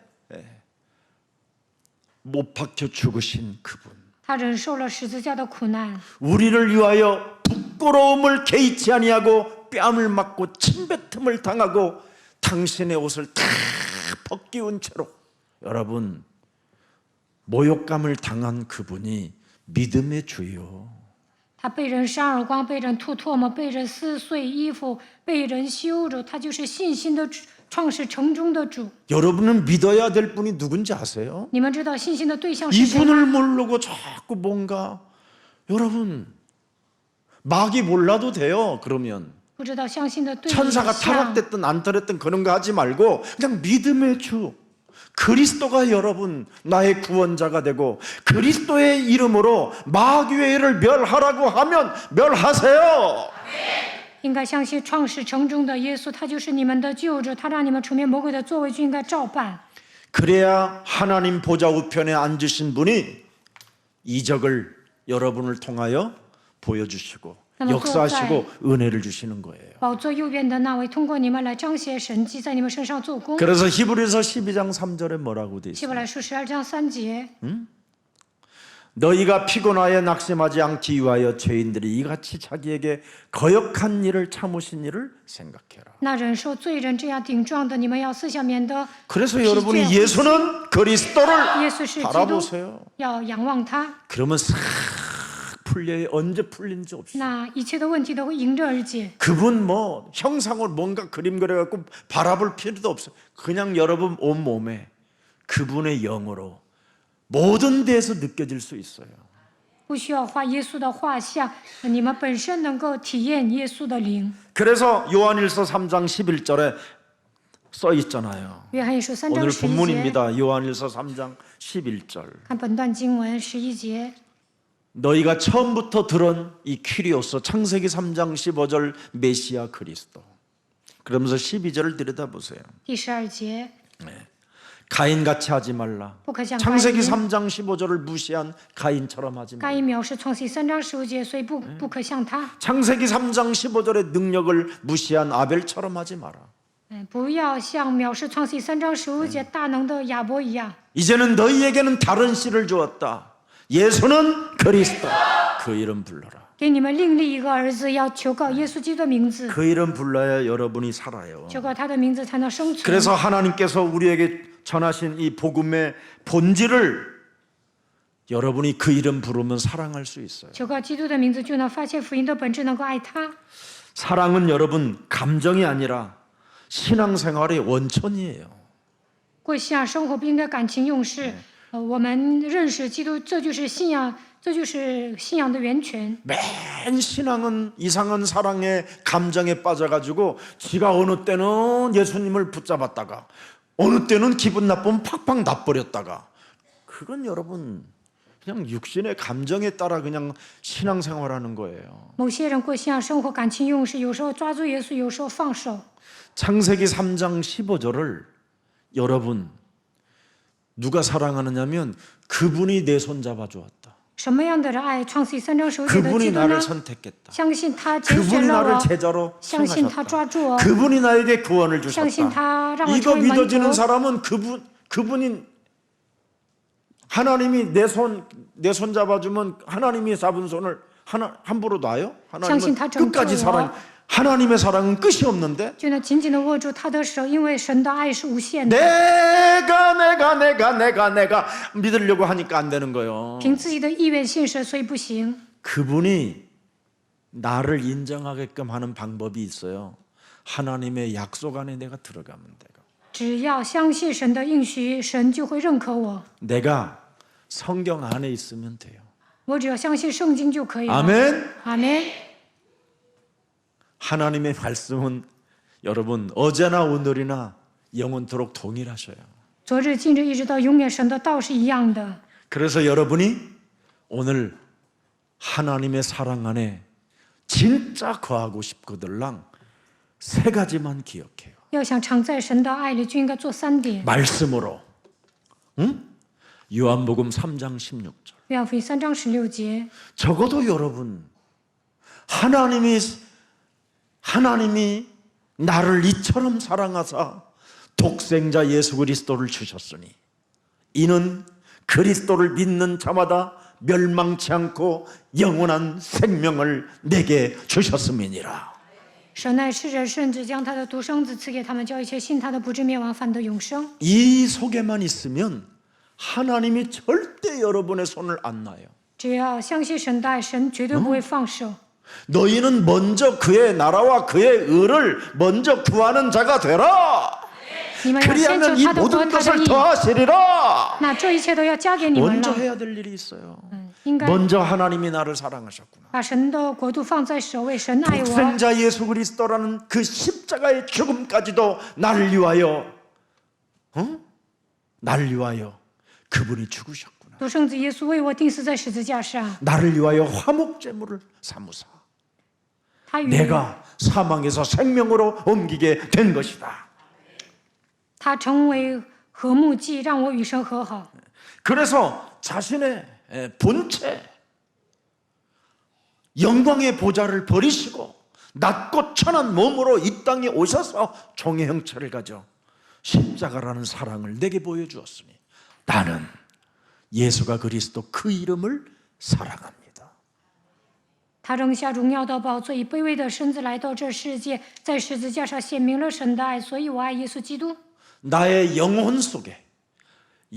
못 박혀 죽으신 그분. 他忍受了十字架的苦难， 우리를 위하여 부끄러움을 개의치 아니하고 뺨을 맞고 침뱉음을 당하고 당신의 옷을 다 벗기운 채로 여러분 모욕감을 당한 그분이 믿음의 주요. 他被人扇耳光，被人吐唾沫，被人撕碎衣服，被人羞辱，他就是信心的主，创始成终的主。 여러분은 믿어야 될 분이 누군지 아세요? 你们知道信心的对象是谁吗？ 이분을 모르고 자꾸 뭔가 여러분 마귀 몰라도 돼요. 그러면 不知道相信的对 천사가 象， 타락됐든 안 타락됐든 그런 거 하지 말고 그냥 믿음의 주 그리스도가 여러분 나의 구원자가 되고 그리스도의 이름으로 마귀의 일을 멸하라고 하면 멸하세요. 应该相信创始成终的耶稣，他就是你们的救主，他让你们除灭魔鬼的作为，就应该照办。 그래야 하나님 보좌 우편에 앉으신 분이 이적을 여러분을 통하여 보여주시고 역사하시고 은혜를 주시는 거예요. 宝座右边的那位，通过你们来彰显神迹，在你们身上做工。 그래서 히브리서 12장 3절에 뭐라고 돼 希 있어요? 伯来书12章3节， 너희가 피곤하여 낙심하지 않기 위하여 죄인들이 이같이 자기에게 거역한 일을 참으신 일을 생각해라. 那忍受罪人这样顶撞的，你们要思想，免得 그래서 여러분이 예수는 그리스도를 耶稣是基督， 바라보세요. 要仰望他， 그러면 싹 풀려요. 언제 풀린지 없이. 那一切的问题都会迎刃而解。 그분 뭐 형상을 뭔가 그림 그려갖고 바라볼 필요도 없어요. 그냥 여러분 온몸에 그분의 영으로 모든 데에서 느껴질 수 있어요. 不需要画耶稣的画像，你们本身能够体验耶稣的灵。 그래서 요한일서 3장 11절에 써 있잖아요. 约翰一书3章 오늘 11节， 본문입니다. 요한일서 3장 11절. 看本段经文11节。 너희가 처음부터 들은 이 퀴리오스 창세기 3장 15절 메시아 그리스도. 그러면서 12절을 들여다보세요. 第12节， 가인같이 하지 말라. 不可像该 창세기 隐。 3장 15절을 무시한 가인처럼 하지 该 말라. 隐藐视创世3章15节，所以不可像他。 창세기 3장 15절의 능력을 무시한 아벨처럼 하지 마라. 不要像藐视创世3章15节大能的亚伯一样。 이제는 너희에게는 다른 씨를 주었다. 예수는 그리스도. 그 이름 불러라. 给你们另立一个儿子，要求告耶稣基督的名字， 그 이름 불러야 여러분이 살아요. 求告他的名字才能生存。 그래서 하나님께서 우리에게 전하신 이 복음의 본질을 여러분이 그 이름 부르면 사랑할 수 있어요. 求告基督的名字，就能发现福音的本质，能够爱他。 사랑은 여러분 감정이 아니라 신앙생활의 원천이에요. 过信仰生活不应该感情用事。我们认识基督，这就是信仰，这就是信仰的源泉。 맨 신앙은 이상한 사랑의 감정에 빠져가지고 지가 어느 때는 예수님을 붙잡았다가 어느 때는 기분 나쁘면 팍팍 놔버렸다가 그건 여러분 그냥 육신의 감정에 따라 그냥 신앙생활하는 거예요. 某些人过信仰生活感情用事，有时候抓住耶稣，有时候放手。 창세기 3장 15절을 여러분 누가 사랑하느냐면 그분이 내 손 잡아주었다. 什么样的人爱创世3章15节的 그분이 基督 나를 呢？ 선택했다. 相信他拣 그분이 选了 나를 我， 제자로 相信他 생각하셨다. 抓住我， 그분이 나에게 구원을 相信 주셨다. 他让我 이거 成为门 믿어지는 徒。 사람은 그분이 하나님이 내 손 잡아주면 하나님이 잡은 손을 함부로 놔요? 하나님은相信他拯救 끝까지 我。 사랑. 하나님의 사랑은 끝이 없는데 就能紧紧地握住他的手，因为神的爱是无限的。 내가 믿으려고 하니까 안 되는 거예요. 凭自己的意愿信神，所以不行。 그분이 나를 인정하게끔 하는 방법이 있어요. 하나님의 약속 안에 내가 들어가면 돼요. 只要相信神的应许，神就会认可我。 내가 성경 안에 있으면 돼요. 我只要相信圣经就可以了。 아멘. 阿门。 하나님의 말씀은 여러분 어제나 오늘이나 영원토록 동일하셔요. 昨日、今日一直到永远，神的道是一样的。 그래서 여러분이 오늘 하나님의 사랑 안에 진짜 거하고 싶거들랑 세 가지만 기억해요. 要想常在神的爱里，就应该做3点。 말씀으로. 응? 요한복음 3장 16절. 约翰福音3章16节， 적어도 여러분 하나님이 나를 이처럼 사랑하사 독생자 예수 그리스도를 주셨으니 이는 그리스도를 믿는 자마다 멸망치 않고 영원한 생명을 내게 주셨음이니라. 神爱世人，甚至将他的独生子赐给他们，叫一切信他的不至灭亡，反得永生。 이 속에만 있으면 하나님이 절대 여러분의 손을 안 놔요. 只要相信神的爱，神绝对不会放手。 너희는 먼저 그의 나라와 그의 의를 먼저 구하는 자가 되라. 你们要先求 그리하면 이 他的国， 모든 他的 것을 义， 더하시리라. 那这一切都要加给你们 먼저 了。 해야 될 일이 있어요. 应该 먼저 하나님이 나를 사랑하셨구나. 把神的国度放在首位，神爱我。 독생자 예수 그리스도라는 그 십자가의 죽음까지도 나를 위하여 나를 위하여 그분이 죽으셨구나. 独生子耶稣为我钉死在十字架上， 나를 위하여 화목제물을 삼으사 他与 내가 사망에서 생명으로 옮기게 된 것이다. 他成为和睦祭，让我与神和好。 그래서 자신의 본체 영광의 보좌를 버리시고 낮고 천한 몸으로 이 땅에 오셔서 종의 형체를 가져 십자가라는 사랑을 내게 보여주었으니 나는 예수가 그리스도 그 이름을 사랑합니다. 他扔下荣耀的宝座，以卑微的身子来到这世界，在十字架上显明了神的爱，所以我爱耶稣基督。 나의 영혼 속에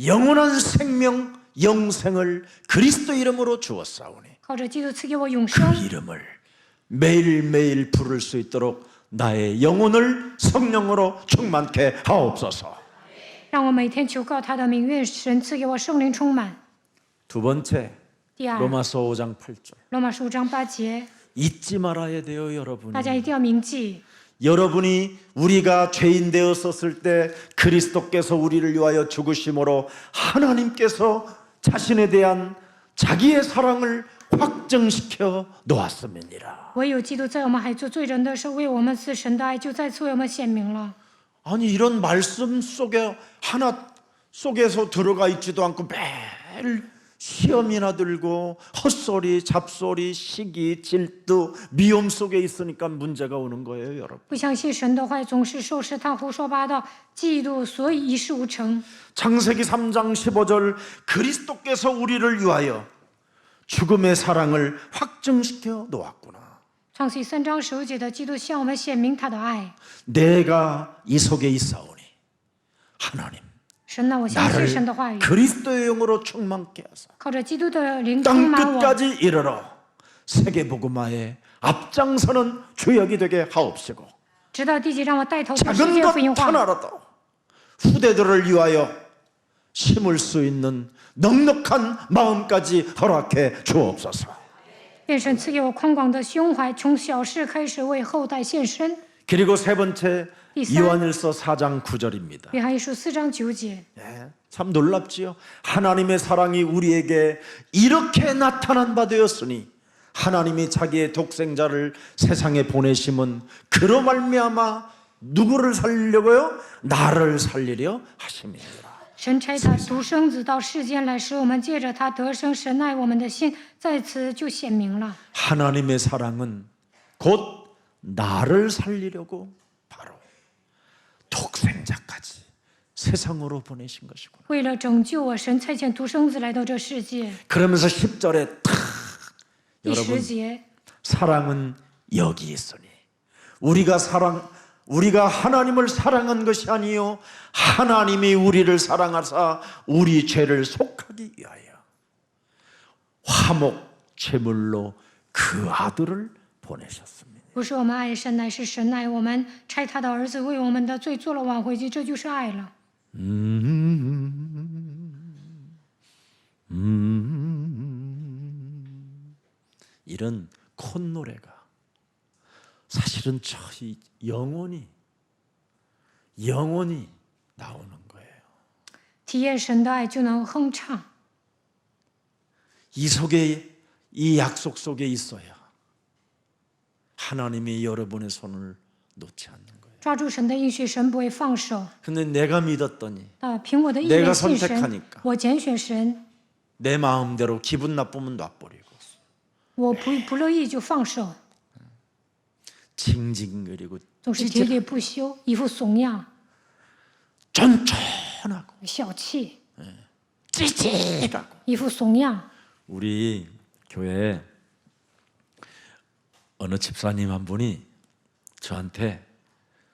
영원한 생명, 영생을 그리스도 이름으로 주었사오니 靠着基督赐给我永 그 生， 이름을 매일매일 부를 수 있도록 나의 영혼을 성령으로 충만케 하옵소서. 让我每天求告他的名，愿神赐给我圣灵充满。 두 번째 第二， 로마서 5장 8절 罗马书5章8节， 잊지 말아야 돼요, 여러분이. 大家一定要铭记。 여러분이 우리가 죄인 되었었을 때 그리스도께서 우리를 위하여 죽으심으로 하나님께서 자신에 대한 자기의 사랑을 확증시켜 놓았음이니라. 唯有基督在我们还做罪人的时候，为我们赐神的爱，就再次为我们显明了。 아니 이런 말씀 속에 하나 속에서 들어가 있지도 않고 매일 시험이나 들고 헛소리, 잡소리, 시기, 질투, 미움 속에 있으니까 문제가 오는 거예요, 여러분. 不相信神的话，总是受试探、胡说八道、嫉妒，所以一事无成。 창세기 3장 15절 그리스도께서 우리를 위하여 죽음의 사랑을 확증시켜 놓았구나. 创世3章15节的基督向我们显明他的爱。 내가 이 속에 있사오니 하나님 神呢，我相信神的话 나를 语， 그리스도의 영으로 충만케 하사 靠着基督的灵充 땅 满我， 끝까지 이르러 세계복음화에 앞장서는 주역이 되게 하옵시고 直到地极让我带头传世 작은 界福音 것 化。 하나라도 후대들을 위하여 심을 수 있는 넉넉한 마음까지 허락해 주옵소서. 愿神赐给我宽广的胸怀，从小事开始为后代献身。 그리고 세 번째 이상. 요한일서 4장 9절입니다. 约翰一书4章9节， 참 놀랍지요. 하나님의 사랑이 우리에게 이렇게 나타난 바 되었으니 하나님이 자기의 독생자를 세상에 보내심은 그로 말미암아 누구를 살리려고요? 나를 살리려 하심이니라. 神差他独生子到世间来，使我们借着他得生。神爱我们的心在此就显明了。 하나님의 사랑은 곧 나를 살리려고 바로 독생자까지 세상으로 보내신 것이구나. 为了拯救我，神差遣独生子来到这世界。 그러면서 10절에 탁 第10 여러분 节， 사랑은 여기 있으니 우리가 하나님을 사랑한 것이 아니요 하나님이 우리를 사랑하사 우리 죄를 속하기 위하여 화목 제물로 그 아들을 보내셨습니다. 不是我们爱神，乃是神爱我们，差他的儿子为我们的罪做了挽回祭，这就是爱了。 이런 콧노래가 사실은 저희 영원히 나오는 거예요. 体验神的爱就能哼唱。 이 속에 이 약속 속에 있어야 하나님이 여러분의 손을 놓지 않는 거예요. 抓住神的应许，神不会放手。 근데 내가 믿었더니 凭我的意 내가 愿信神 선택하니까 ，我拣选神， 내 마음대로 기분 나쁘면 놔버리고 我不乐意就放手， 징징거리고 总是喋喋不休，一副怂样， 쫀쫀하고 小气， 찌질하고 一副怂样。 우리 교회에 어느 집사님 한 분이 저한테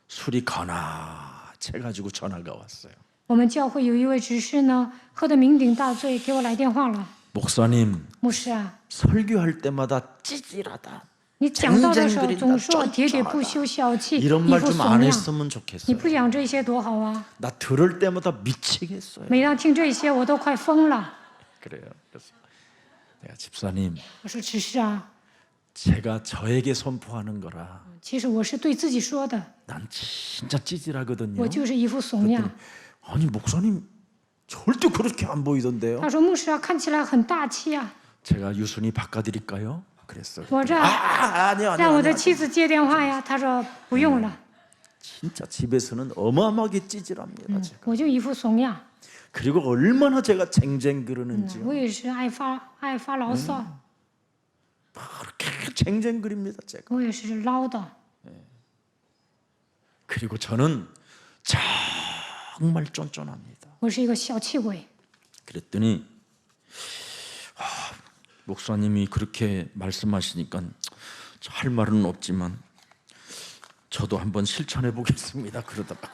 술이 거나채가지고 전화가 왔어요. 我们教会有一位执事呢，喝得酩酊大醉，给我来电话了。 목사님 牧师啊， 설교할 때마다 찌질하다. 你讲道的时候总说我喋喋不休、小气， 이런 一 말 副 좀 怂 안 样。 했으면 你 좋겠어요. 不讲这些多好啊！ 나 들을 때마다 미치겠어요. 每当听这些，我都快疯了。 그래요. 그래서 내가 집사님, 我说执事啊， 제가 저에게 선포하는 거라. 其实我是对自己说的， 난 진짜 찌질하거든요. 我就是一副怂样。 아니 목사님 절대 그렇게 안 보이던데요. 他说牧师啊，看起来很大气啊。 제가 유순이 바꿔드릴까요? 그랬어요. 我这 아니요 让我的 아니요. 妻子接电话呀，他说不用了， 진짜 집에서는 어마어마하게 찌질합니다. 제가. 我就一副怂样。 그리고 얼마나 제가 쟁쟁 그러는지요. 我也是爱发牢骚， 그렇게 쟁쟁 그립니다. 제가. 我也是唠叨。 그리고 저는 정말 쫀쫀합니다. 我是一个小气鬼。 그랬더니 목사님이 그렇게 말씀하시니까 할 말은 없지만 저도 한번 실천해 보겠습니다. 그러다가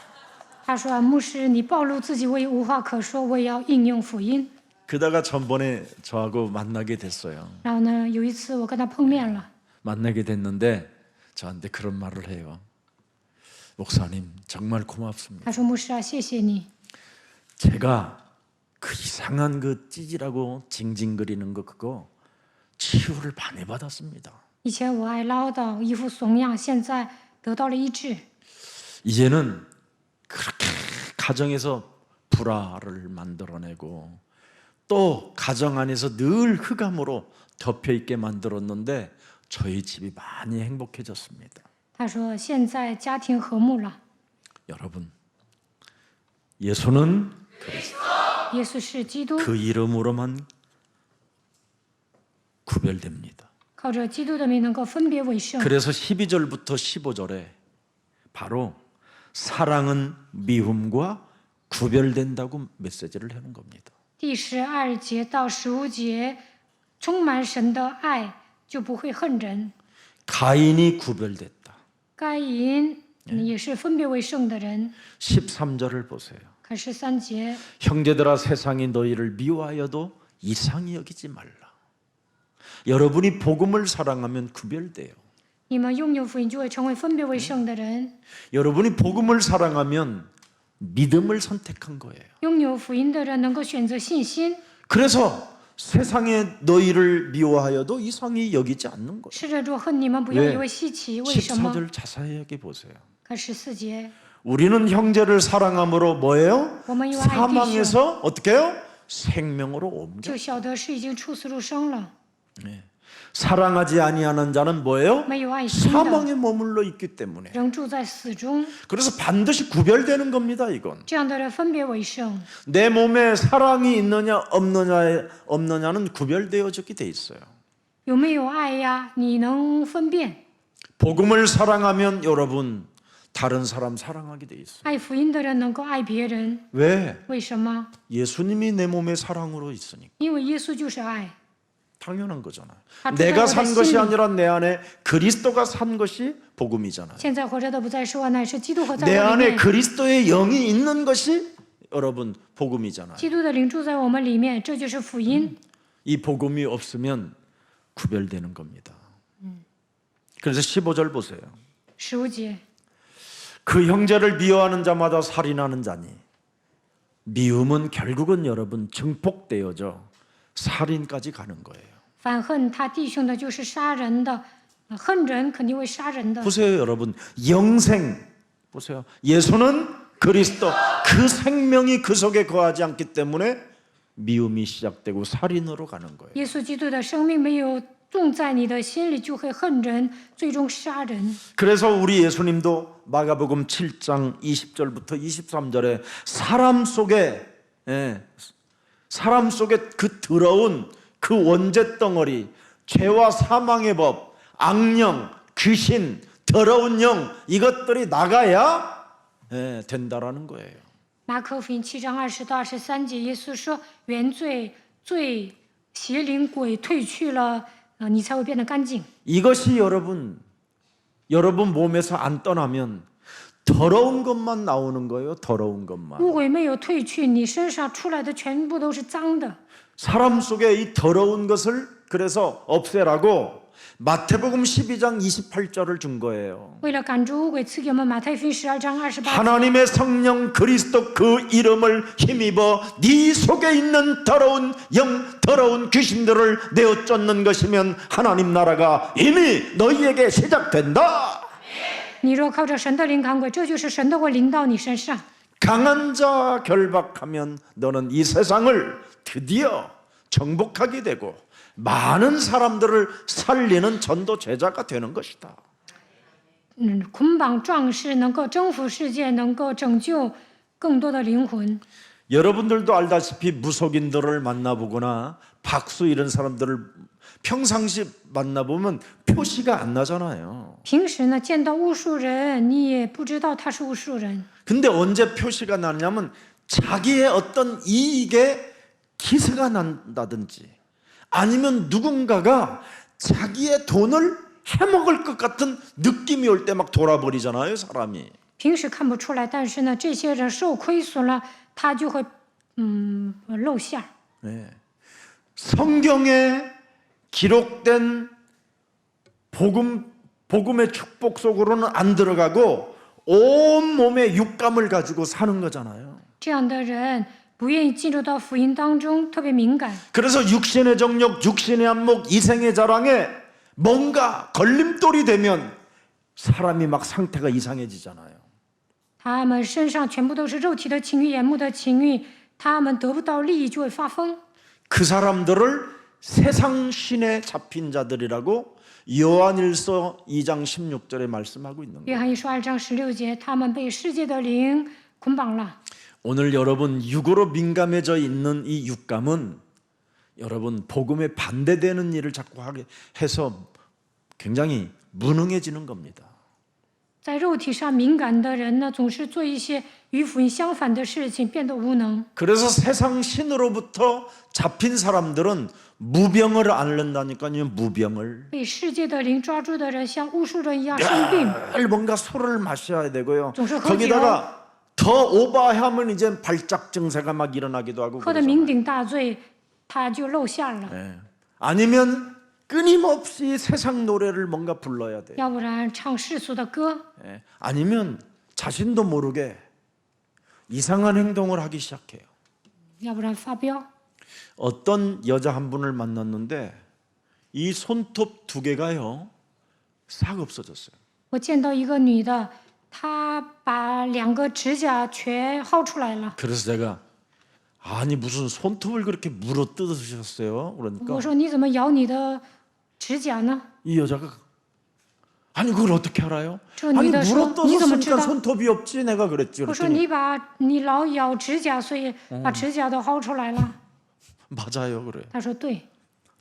他说：“牧师，你暴露自己，我也无话可说，我也要应用福音。 그러다가 전번에 저하고 만나게 됐어요. 然后呢，有一次我跟他碰面了， 만나게 됐는데 저한테 그런 말을 해요. 목사님 정말 고맙습니다. 他说：‘牧师啊，谢谢你。 제가 그 이상한 그 찌질하고 징징거리는 거 그거 치유를 많이 받았습니다. 以前我爱唠叨，一副怂样，现在得到了医治。 이제는 그렇게 가정에서 불화를 만들어내고 또 가정 안에서 늘 흑암으로 덮여 있게 만들었는데 저희 집이 많이 행복해졌습니다. 他说：‘现在家庭和睦了， 여러분, 예수는 耶稣是基督， 그 이름으로만 구별됩니다. 靠着基督的名能够分别为圣。 그래서 12절부터 15절에 바로 사랑은 미움과 구별된다고 메시지를 하는 겁니다. 第12节到15节，充满神的爱就不会恨人。 가인이 구별됐다. 该隐也是分别为圣的人。 13절을 보세요. 看13节， 형제들아 세상이 너희를 미워하여도 이상히 여기지 말라. 여러분이 복음을 사랑하면 구별돼요. 你们拥有福音就会成为分别为圣的人。 여러분이 복음을 사랑하면 믿음을 선택한 거예요. 拥有福音的人能够选择信心， 그래서 세상에 너희를 미워하여도 이상히 여기지 않는 거예요. 试着若恨你们，不要以为稀奇。为什么？ 14절 자세하게 보세요. 看14节， 우리는 형제를 사랑함으로 뭐예요? 我们因为爱弟兄， 사망에서 어떻게 해요? 생명으로 옮겨. 就晓得是已经出死入生了。 사랑하지 아니하는 자는 뭐예요? 没有爱心的， 사망에 머물러 있기 때문에. 仍住在死中。 그래서 반드시 구별되는 겁니다. 이건 这样的人分别为圣。 내 몸에 사랑이 있느냐 없느냐는 구별되어졌게 돼 있어요. 有没有爱呀？你能分辨。 복음을 사랑하면 여러분 다른 사람 사랑하게 돼 있어요. 爱福音的人能够爱别人， 왜? 为什么？ 예수님이 내 몸에 사랑으로 있으니까. 因为耶稣就是爱。 당연한 거잖아요. 아, 내가 산 그거보다 것이 신이- 아니라 내 안에 그리스도가 산 것이 복음이잖아요. 现在活着的不再是我，乃是基督活在 내 我里 안에 面。 그리스도의 영이 있는 것이 여러분 복음이잖아요. 基督的灵住在我们里面，这就是福音。 이 복음이 없으면 구별되는 겁니다. 그래서 15절 보세요. 15节， 그 형제를 미워하는 자마다 살인하는 자니 미움은 결국은 여러분 증폭되어져 살인까지 가는 거예요. 反恨他弟兄的，就是杀人的；恨人肯定会杀人的。 보세요, 여러분. 영생 보세요. 예수는 그리스도 그 생명이 그 속에 거하지 않기 때문에 미움이 시작되고 살인으로 가는 거예요. 耶稣基督的生命没有种在你的心里，就会恨人，最终殺人。 그래서 우리 예수님도 마가복음 7장 20절부터 23절에 사람 속에 그 더러운 그 원죄 덩어리, 죄와 사망의 법, 악령, 귀신, 더러운 영 이것들이 나가야 된다라는 거예요. 马可福音7章20到23节，耶稣说：“原罪、罪、邪灵、鬼退去了，你才会变得干净。 이것이 여러분 몸에서 안 떠나면 더러운 것만 나오는 거예요. 더러운 것만. 污鬼没有退去，你身上出来的全部都是脏的。 사람 속에 이 더러운 것을 그래서 없애라고 마태복음 12장 28절을 준 거예요. 为了赶逐污鬼，赐给我们马太福音12章28节。 하나님의 성령 그리스도 그 이름을 힘입어 네 속에 있는 더러운 영, 더러운 귀신들을 내어 쫓는 것이면 하나님 나라가 이미 너희에게 시작된다. 你若靠着神的灵赶鬼，这就是神的国临到你身上。 강한 자 결박하면 너는 이 세상을 드디어 정복하게 되고 많은 사람들을 살리는 전도 제자가 되는 것이다. 捆绑壮士能够征服世界，能够拯救更多的灵魂。 여러분들도 알다시피 무속인들을 만나보거나 박수 이런 사람들을 평상시 만나보면 표시가 안 나잖아요. 平时呢，见到巫术人，你也不知道他是巫术人。 근데 언제 표시가 나냐면 자기의 어떤 이익에 기세가 난다든지 아니면 누군가가 자기의 돈을 해먹을 것 같은 느낌이 올 때 막 돌아버리잖아요, 사람이. 平时看不出来，但是呢，这些人受亏损了，他就会露馅儿。 네. 성경에 기록된 복음의 축복 속으로는 안 들어가고 온 몸에 육감을 가지고 사는 거잖아요. 这样的人不愿意进入到福音当中，特别敏感， 그래서 육신의 정욕, 육신의 안목, 이생의 자랑에 뭔가 걸림돌이 되면 사람이 막 상태가 이상해지잖아요. 他们身上全部都是肉体的情欲、眼目的情欲，他们得不到利益就会发疯。 그 사람들을 세상 신에 잡힌 자들이라고 요한일서 2장 16절에 말씀하고 있는 거예요. 约翰一书2章16节，他们被世界的灵捆绑了。 오늘 여러분 육으로 민감해져 있는 이 육감은 여러분 복음에 반대되는 일을 자꾸 하게 해서 굉장히 무능해지는 겁니다. 在肉体上敏感的人呢，总是做一些与福音相反的事情，变得无能。 그래서 세상 신으로부터 잡힌 사람들은 무병을 앓는다니까요. 무병을. 被世界的灵抓住的人，像巫术人一样生病， 늘 뭔가 술을 마셔야 되고요. 정말 거기다가 더 오버하면 이제 발작 증세가 막 일어나기도 하고 喝得 그러잖아요. 酩酊大醉，他就露馅儿了。 네. 아니면 끊임없이 세상 노래를 뭔가 불러야 돼요. 要不然唱世俗的歌， 예. 아니면 자신도 모르게 이상한 행동을 하기 시작해요. 要不然发飙。 어떤 여자 한 분을 만났는데 이 손톱 2개가요 싹 없어졌어요. 我见到一个女的，她把2个指甲全薅出来了。 그래서 제가 아니 무슨 손톱을 그렇게 물어 뜯으셨어요? 그러니까 我说你怎么咬你的指甲呢？ 이 여자가 아니 그걸 어떻게 알아요? 저 아니 니가 물어 서- 니怎么知道？ 뜯었으니까 손톱이 없지 내가 그랬지. 我说 그랬더니 你老咬指甲，所以把指甲都薅出来了。 맞아요 그래. 他说对，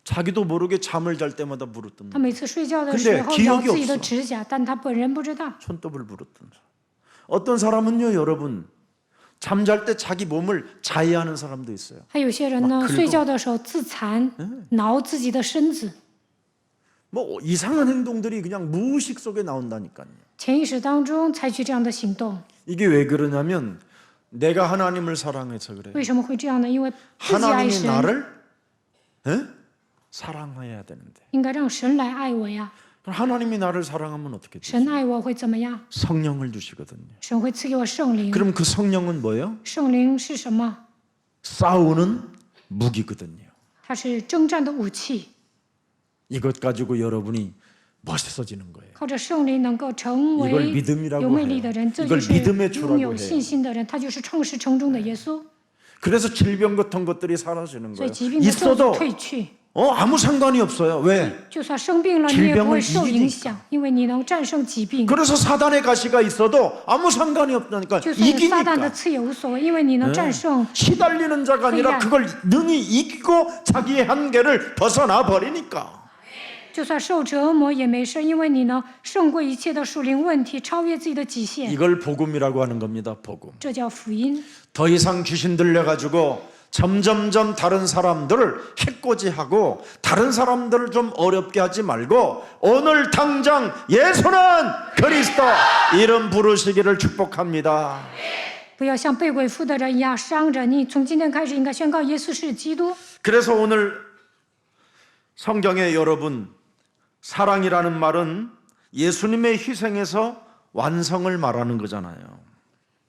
자기도 모르게 잠을 잘 때마다 물어 뜯는 他每次睡觉的 근데 时候 기억이 咬自己的 없어 指甲，但他本人不知道。 손톱을 물어 뜯는 사람. 어떤 사람은요 여러분 잠잘 때 자기 몸을 자해하는 사람도 있어요. 还有些人呢， 긁어 睡觉的时候自残，挠自己的身子， 뭐 이상한 행동들이 그냥 무의식 속에 나온다니까요. 潜意识当中采取这样的行动。 이게 왜 그러냐면 내가 하나님을 사랑해서 그래요. 为什么会这样呢？因为自己爱 하나님이 神， 나를 사랑해야 되는데 应该让神来爱我呀。 그럼 하나님이 나를 사랑하면 어떻게 돼? 神爱我会怎么样？ 성령을 주시거든요. 神会赐给我圣灵。 그럼 그 성령은 뭐예요? 圣灵是什么？ 싸우는 무기거든요. 它是征战的武器。 이것 가지고 여러분이 멋있어지는 거예요. 靠着圣灵能够成 이걸 为 믿음이라고 有魅力的人， 해요. 这 이걸 就是 믿음의 주라고 拥有 해요. 信心的人，他就是创始成终的耶稣。 그래서 질병 같은 것들이 사라지는 所以 거예요. 疾病的咒诅 있어도 退去， 아무 상관이 없어요. 왜? 就算生病了，你也不会受 질병을 影响，因为你能战胜疾病。 그래서 사단의 가시가 있어도 아무 상관이 없다니까 就算有撒旦的 이기니까 刺也无所谓，因为你能战胜。 시달리는 자가 아니라 그걸 능히 이기고 자기의 한계를 벗어나 버리니까 就算受折磨也没事，因为你能胜过一切的属灵问题，超越自己的极限。 이걸 복음이라고 하는 겁니다. 복음. 这叫福音。 더 이상 귀신 들려가지고 점점점 다른 사람들을 해코지하고 다른 사람들을 좀 어렵게 하지 말고 오늘 당장 예수는 그리스도 이름 부르시기를 축복합니다. 不要像被鬼附的人一样伤人，你从今天开始应该宣告耶稣是基督。 그래서 오늘 성경에 여러분 사랑이라는 말은 예수님의 희생에서 완성을 말하는 거잖아요.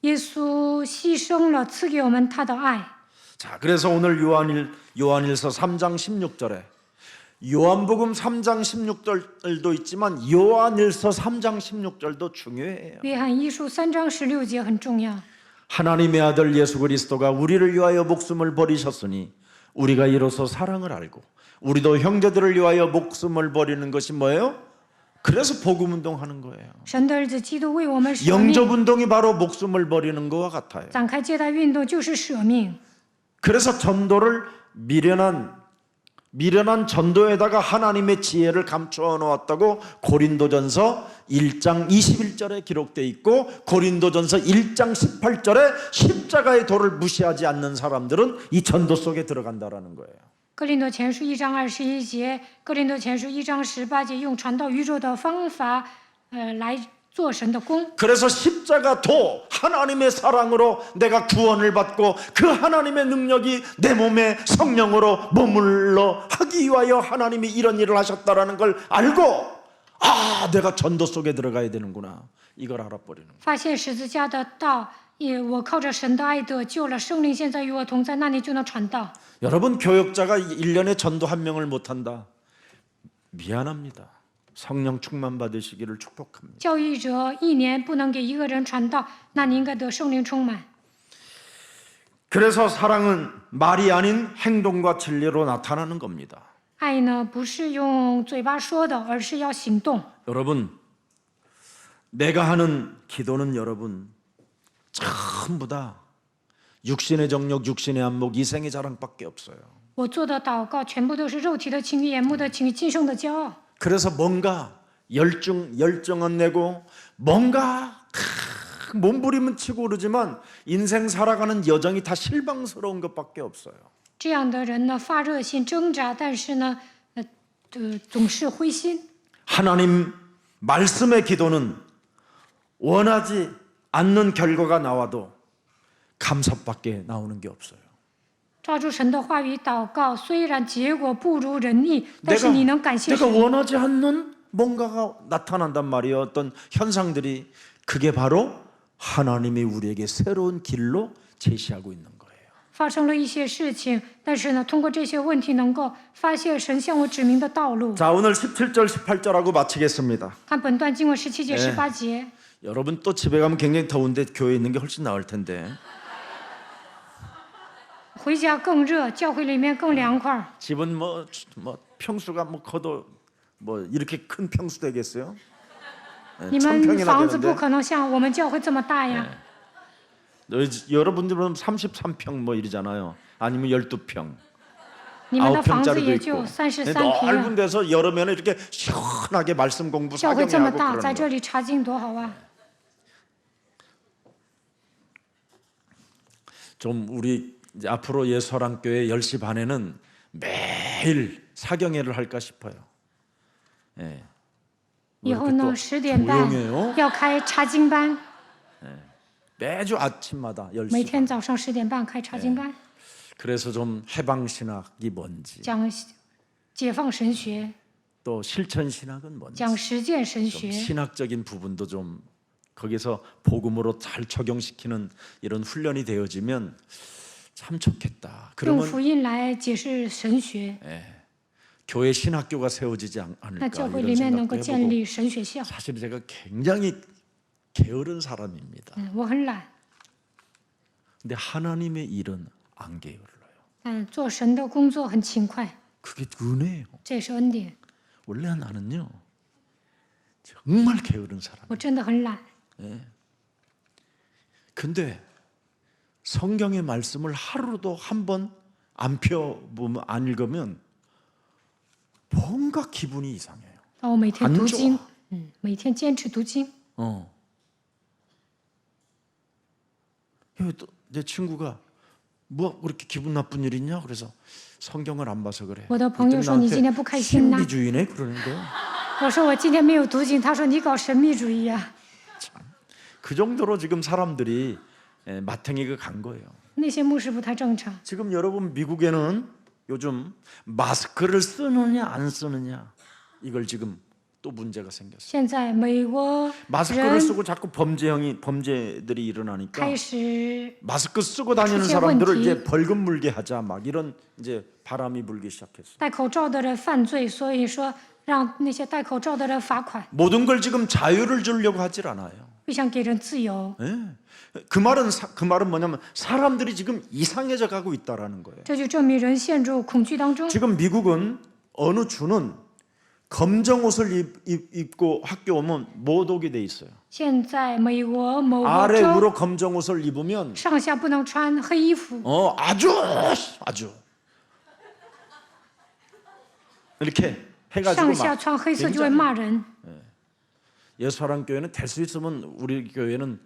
耶稣牺牲了，赐给我们他的爱。 자, 그래서 오늘 요한일서 3장 16절에 요한복음 3장 16절도 있지만 요한일서 3장 16절도 중요해요. 约翰一书3章16节很重要。 하나님의 아들 예수 그리스도가 우리를 위하여 목숨을 버리셨으니 우리가 이로써 사랑을 알고 우리도 형제들을 위하여 목숨을 버리는 것이 뭐예요? 그래서 복음 운동하는 거예요. 神的儿子基督为我们舍 영접 命， 운동이 바로 목숨을 버리는 것과 같아요. 展开接待运动就是舍命。 그래서 전도를 미련한 전도에다가 하나님의 지혜를 감추어 놓았다고 고린도전서 1장 21절에 기록되어 있고 고린도전서 1장 18절에 십자가의 도를 무시하지 않는 사람들은 이 전도 속에 들어간다라는 거예요. 哥林多前书1章21节，哥林多前书1章18节，用传道宇宙的方法，来做神的工。 그래서 십자가 도 하나님의 사랑으로 내가 구원을 받고 그 하나님의 능력이 내 몸에 성령으로 머물러 하기 위하여 하나님이 이런 일을 하셨다라는 걸 알고 아 내가 전도 속에 들어가야 되는구나 이걸 알아버리는 거예요. 发现十字架的道，我靠着神的爱得救了，圣灵现在与我同在，那你就能传道。 여러분 교역자가 1년에 전도 1명을 못한다. 미안합니다. 성령 충만 받으시기를 축복합니다. 教育者1年不能给一个人传道，那你应该得圣灵充满。 그래서 사랑은 말이 아닌 행동과 진리로 나타나는 겁니다. 爱呢，不是用嘴巴说的，而是要行动。 여러분 내가 하는 기도는 여러분 전부 다 육신의 정욕, 육신의 안목, 이생의 자랑밖에 없어요. 我做的祷告全部都是肉体的情欲、眼目的情欲、今生的骄傲。 그래서 뭔가 열정은 내고 뭔가 몸부림은 치고 그러지만 인생 살아가는 여정이 다 실망스러운 것밖에 없어요. 这样的人呢，发热心挣扎，但是呢，总是灰心。 하나님 말씀의 기도는 원하지 않는 결과가 나와도 감사밖에 나오는 게 없어요. 抓住神的话语祷告，虽然结果不如人意，但是你能感谢 내가 神。 원하지 않는 뭔가가 나타난단 말이에요. 어떤 현상들이 그게 바로 하나님이 우리에게 새로운 길로 제시하고 있는 거예요. 发生了一些事情，但是呢，通过这些问题能够发现神向我指明的道路。 자, 오늘 17절 18절하고 마치겠습니다. 看本段经文17节、18节。 여러분 또 집에 가면 굉장히 더운데 교회에 있는 게 훨씬 나을 텐데. 回家更热，教会里面更凉快。 집은 뭐 평수가 뭐 커도 뭐 이렇게 큰 평수 되겠어요? 你们 1000평이나 房子不 되는데 可能像我们教会这么大呀。 여러분들은 33평 뭐 이러잖아요. 아니면 12평. 你们的房子 9평짜리도 也 있고. 就33平 넓은 데서 여름에는 이렇게 시원하게 말씀 공부 教会这么 사경하고 大，在 그러는 这 거예요. 里查经多好啊！ 좀 우리 이제 앞으로 예수사랑교회 10시 반에는 매일 사경회를 할까 싶어요. 예. 以后 이렇게 呢 또 ，10点半 조용해요? 要开查经班， 매주 아침마다 每 10시 天早上10点半开查经班， 그래서 좀 해방신학이 뭔지 讲解放神学， 또 실천신학은 뭔지 讲实践神 좀 学， 신학적인 부분도 좀 거기서 복음으로 잘 적용시키는 이런 훈련이 되어지면 참 좋겠다. 用 그러면 福音来解释神学， 교회 신학교가 세워지지 那 않을까 教会 이런 里面能 생각도 够建 해보고 立神学校。 사실 제가 굉장히 게으른 사람입니다. 我很懒， 근데 하나님의 일은 안 게을러요. 但做神的工作很勤快， 그게 은혜예요. 这是恩典。 원래 나는요 정말 게으른 사람. 我真的很懒， 근데 성경의 말씀을 하루도 한 번 안 펴보면 안 읽으면 뭔가 기분이 이상해요. 但我每天 안 读 좋아 经，每天坚持读经。 또 내 친구가 뭐 그렇게 기분 나쁜 일 있냐? 그래서 성경을 안 봐서 그래. 我的朋友说你今天不开心呐？ 신비주의네 그러는 거예요. 我说我今天没有读经，他说你搞神秘主义啊。 그 정도로 지금 사람들이 마탱이가 간 거예요. 那些牧师不太正常。 지금 여러분 미국에는 요즘 마스크를 쓰느냐 안 쓰느냐 이걸 지금 또 문제가 생겼어요. 现在美国 마스크를 人 쓰고 자꾸 범죄들이 일어나니까 开始 마스크 쓰고 다니는出现 사람들을 问题。 이제 벌금 물게 하자 막 이런 이제 바람이 불기 시작했어요. 戴口罩的人犯罪，所以说让那些戴口罩的人罚款， 모든 걸 지금 자유를 주려고 하질 않아요. 不想给人自由。 그 말은 뭐냐면 사람들이 지금 이상해져 가고 있다라는 거예요. 这就证明人陷入恐惧当中。 지금 미국은 어느 주는 검정 옷을 입고 학교 오면 못 오게 돼 있어요. 现在美国某个 아래 州 위로 검정 옷을 입으면 上下不能穿黑衣服， 아주 이렇게 해가지고 上下 막 穿黑色就会 굉장히 骂人。 예수사랑교회는 될 수 있으면 우리 교회는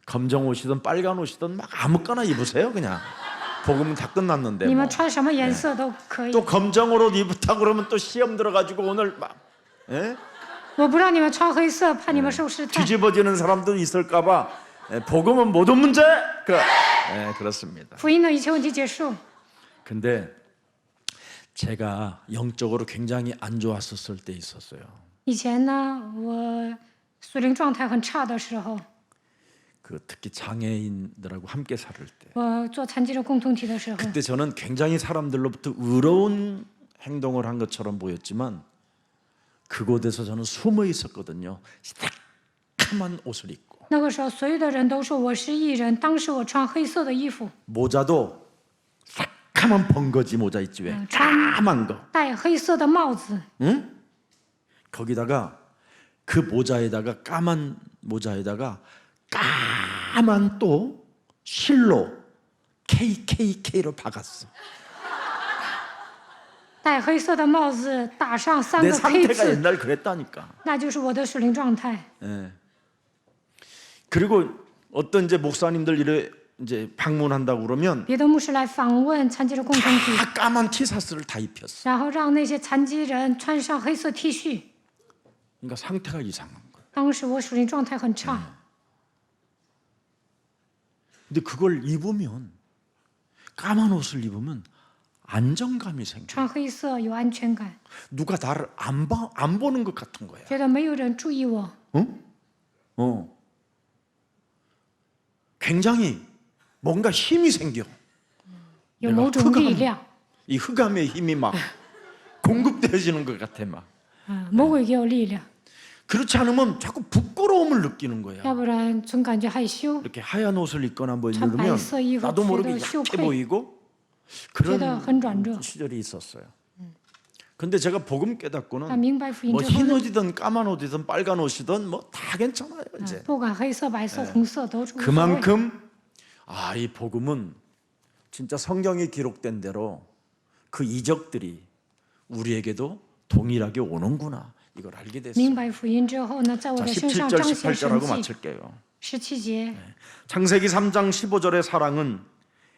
검정 옷이든 빨간 옷이든 막 아무거나 입으세요. 그냥 복음은 다 끝났는데 你 뭐. 们穿什么颜色都可以。 또 검정 옷 입었다 그러면 또 시험 들어가지고 오늘 막 我不让你们穿黑色，怕你们受试探。 뒤집어지는 사람도 있을까봐 복음은 모든 문제 그렇습니다. 福音的一切问题结束。 근데 제가 영적으로 굉장히 안 좋았었을 때 있었어요. 以前呢，我属灵状态很差的时候， 그 특히 장애인들하고 함께 살 때. 我做残疾人共同体的时候， 그때 저는 굉장히 사람들로부터 의로운 행동을 한 것처럼 보였지만 그곳에서 저는 숨어 있었거든요. 새까만 옷을 입고 那个时候所有的人都说我是艺人，当时我穿黑色的衣服， 모자도 새까만 번거지 모자 있지 왜? 까만 거. 戴黑色的帽子， 응? 거기다가 그 모자에다가 까만 모자에다가 까만 또 실로 KKK로 박았어. 戴黑色的帽子，打上3 내 个 K 상태가 字， 옛날 그랬다니까. 那就是我的属灵状态。 예. 그리고 어떤 이제 목사님들 이래 이제 방문한다고 그러면 别的牧师来访问残疾人共同体， 다 까만 티셔츠를 다 입혔어. 然后让那些残疾人穿上黑色 T 恤。 그러니까 상태가 이상한 거야. 当时我属灵状态很差， 근데 그걸 입으면 까만 옷을 입으면 안정감이 생겨. 穿黑色有安全感， 누가 나를 안 보는 것 같은 거야. 觉得没有人注意我， 굉장히 뭔가 힘이 생겨. 有某种力量， 이 흑암의 힘이 막 공급되어지는 것 같아 막. 魔鬼给我力量， 그렇지 않으면 자꾸 부끄러움을 느끼는 거야. 要不然总感觉害羞， 이렇게 하얀 옷을 입거나 뭐 참 이러면白色衣服 나도 모르게觉得羞 약해 愧 보이고 觉得 그런 很软弱。 시절이 있었어요. 근데 제가 복음 但 깨닫고는 明白福音 뭐 之后 흰 呢， 옷이든 까만 옷이든 빨간 옷이든 뭐 다 괜찮아요 이제. 不管黑色、白色、红色都是无所谓。 그만큼 이 복음은 진짜 성경에 기록된 대로 그 이적들이 우리에게도 동일하게 오는구나 이걸 알게 됐어요. 明白福音之后呢，在我 자, 的身上 17절 彰显神 18절하고 迹。 마칠게요. 17节， 창세기 3장 15절의 사랑은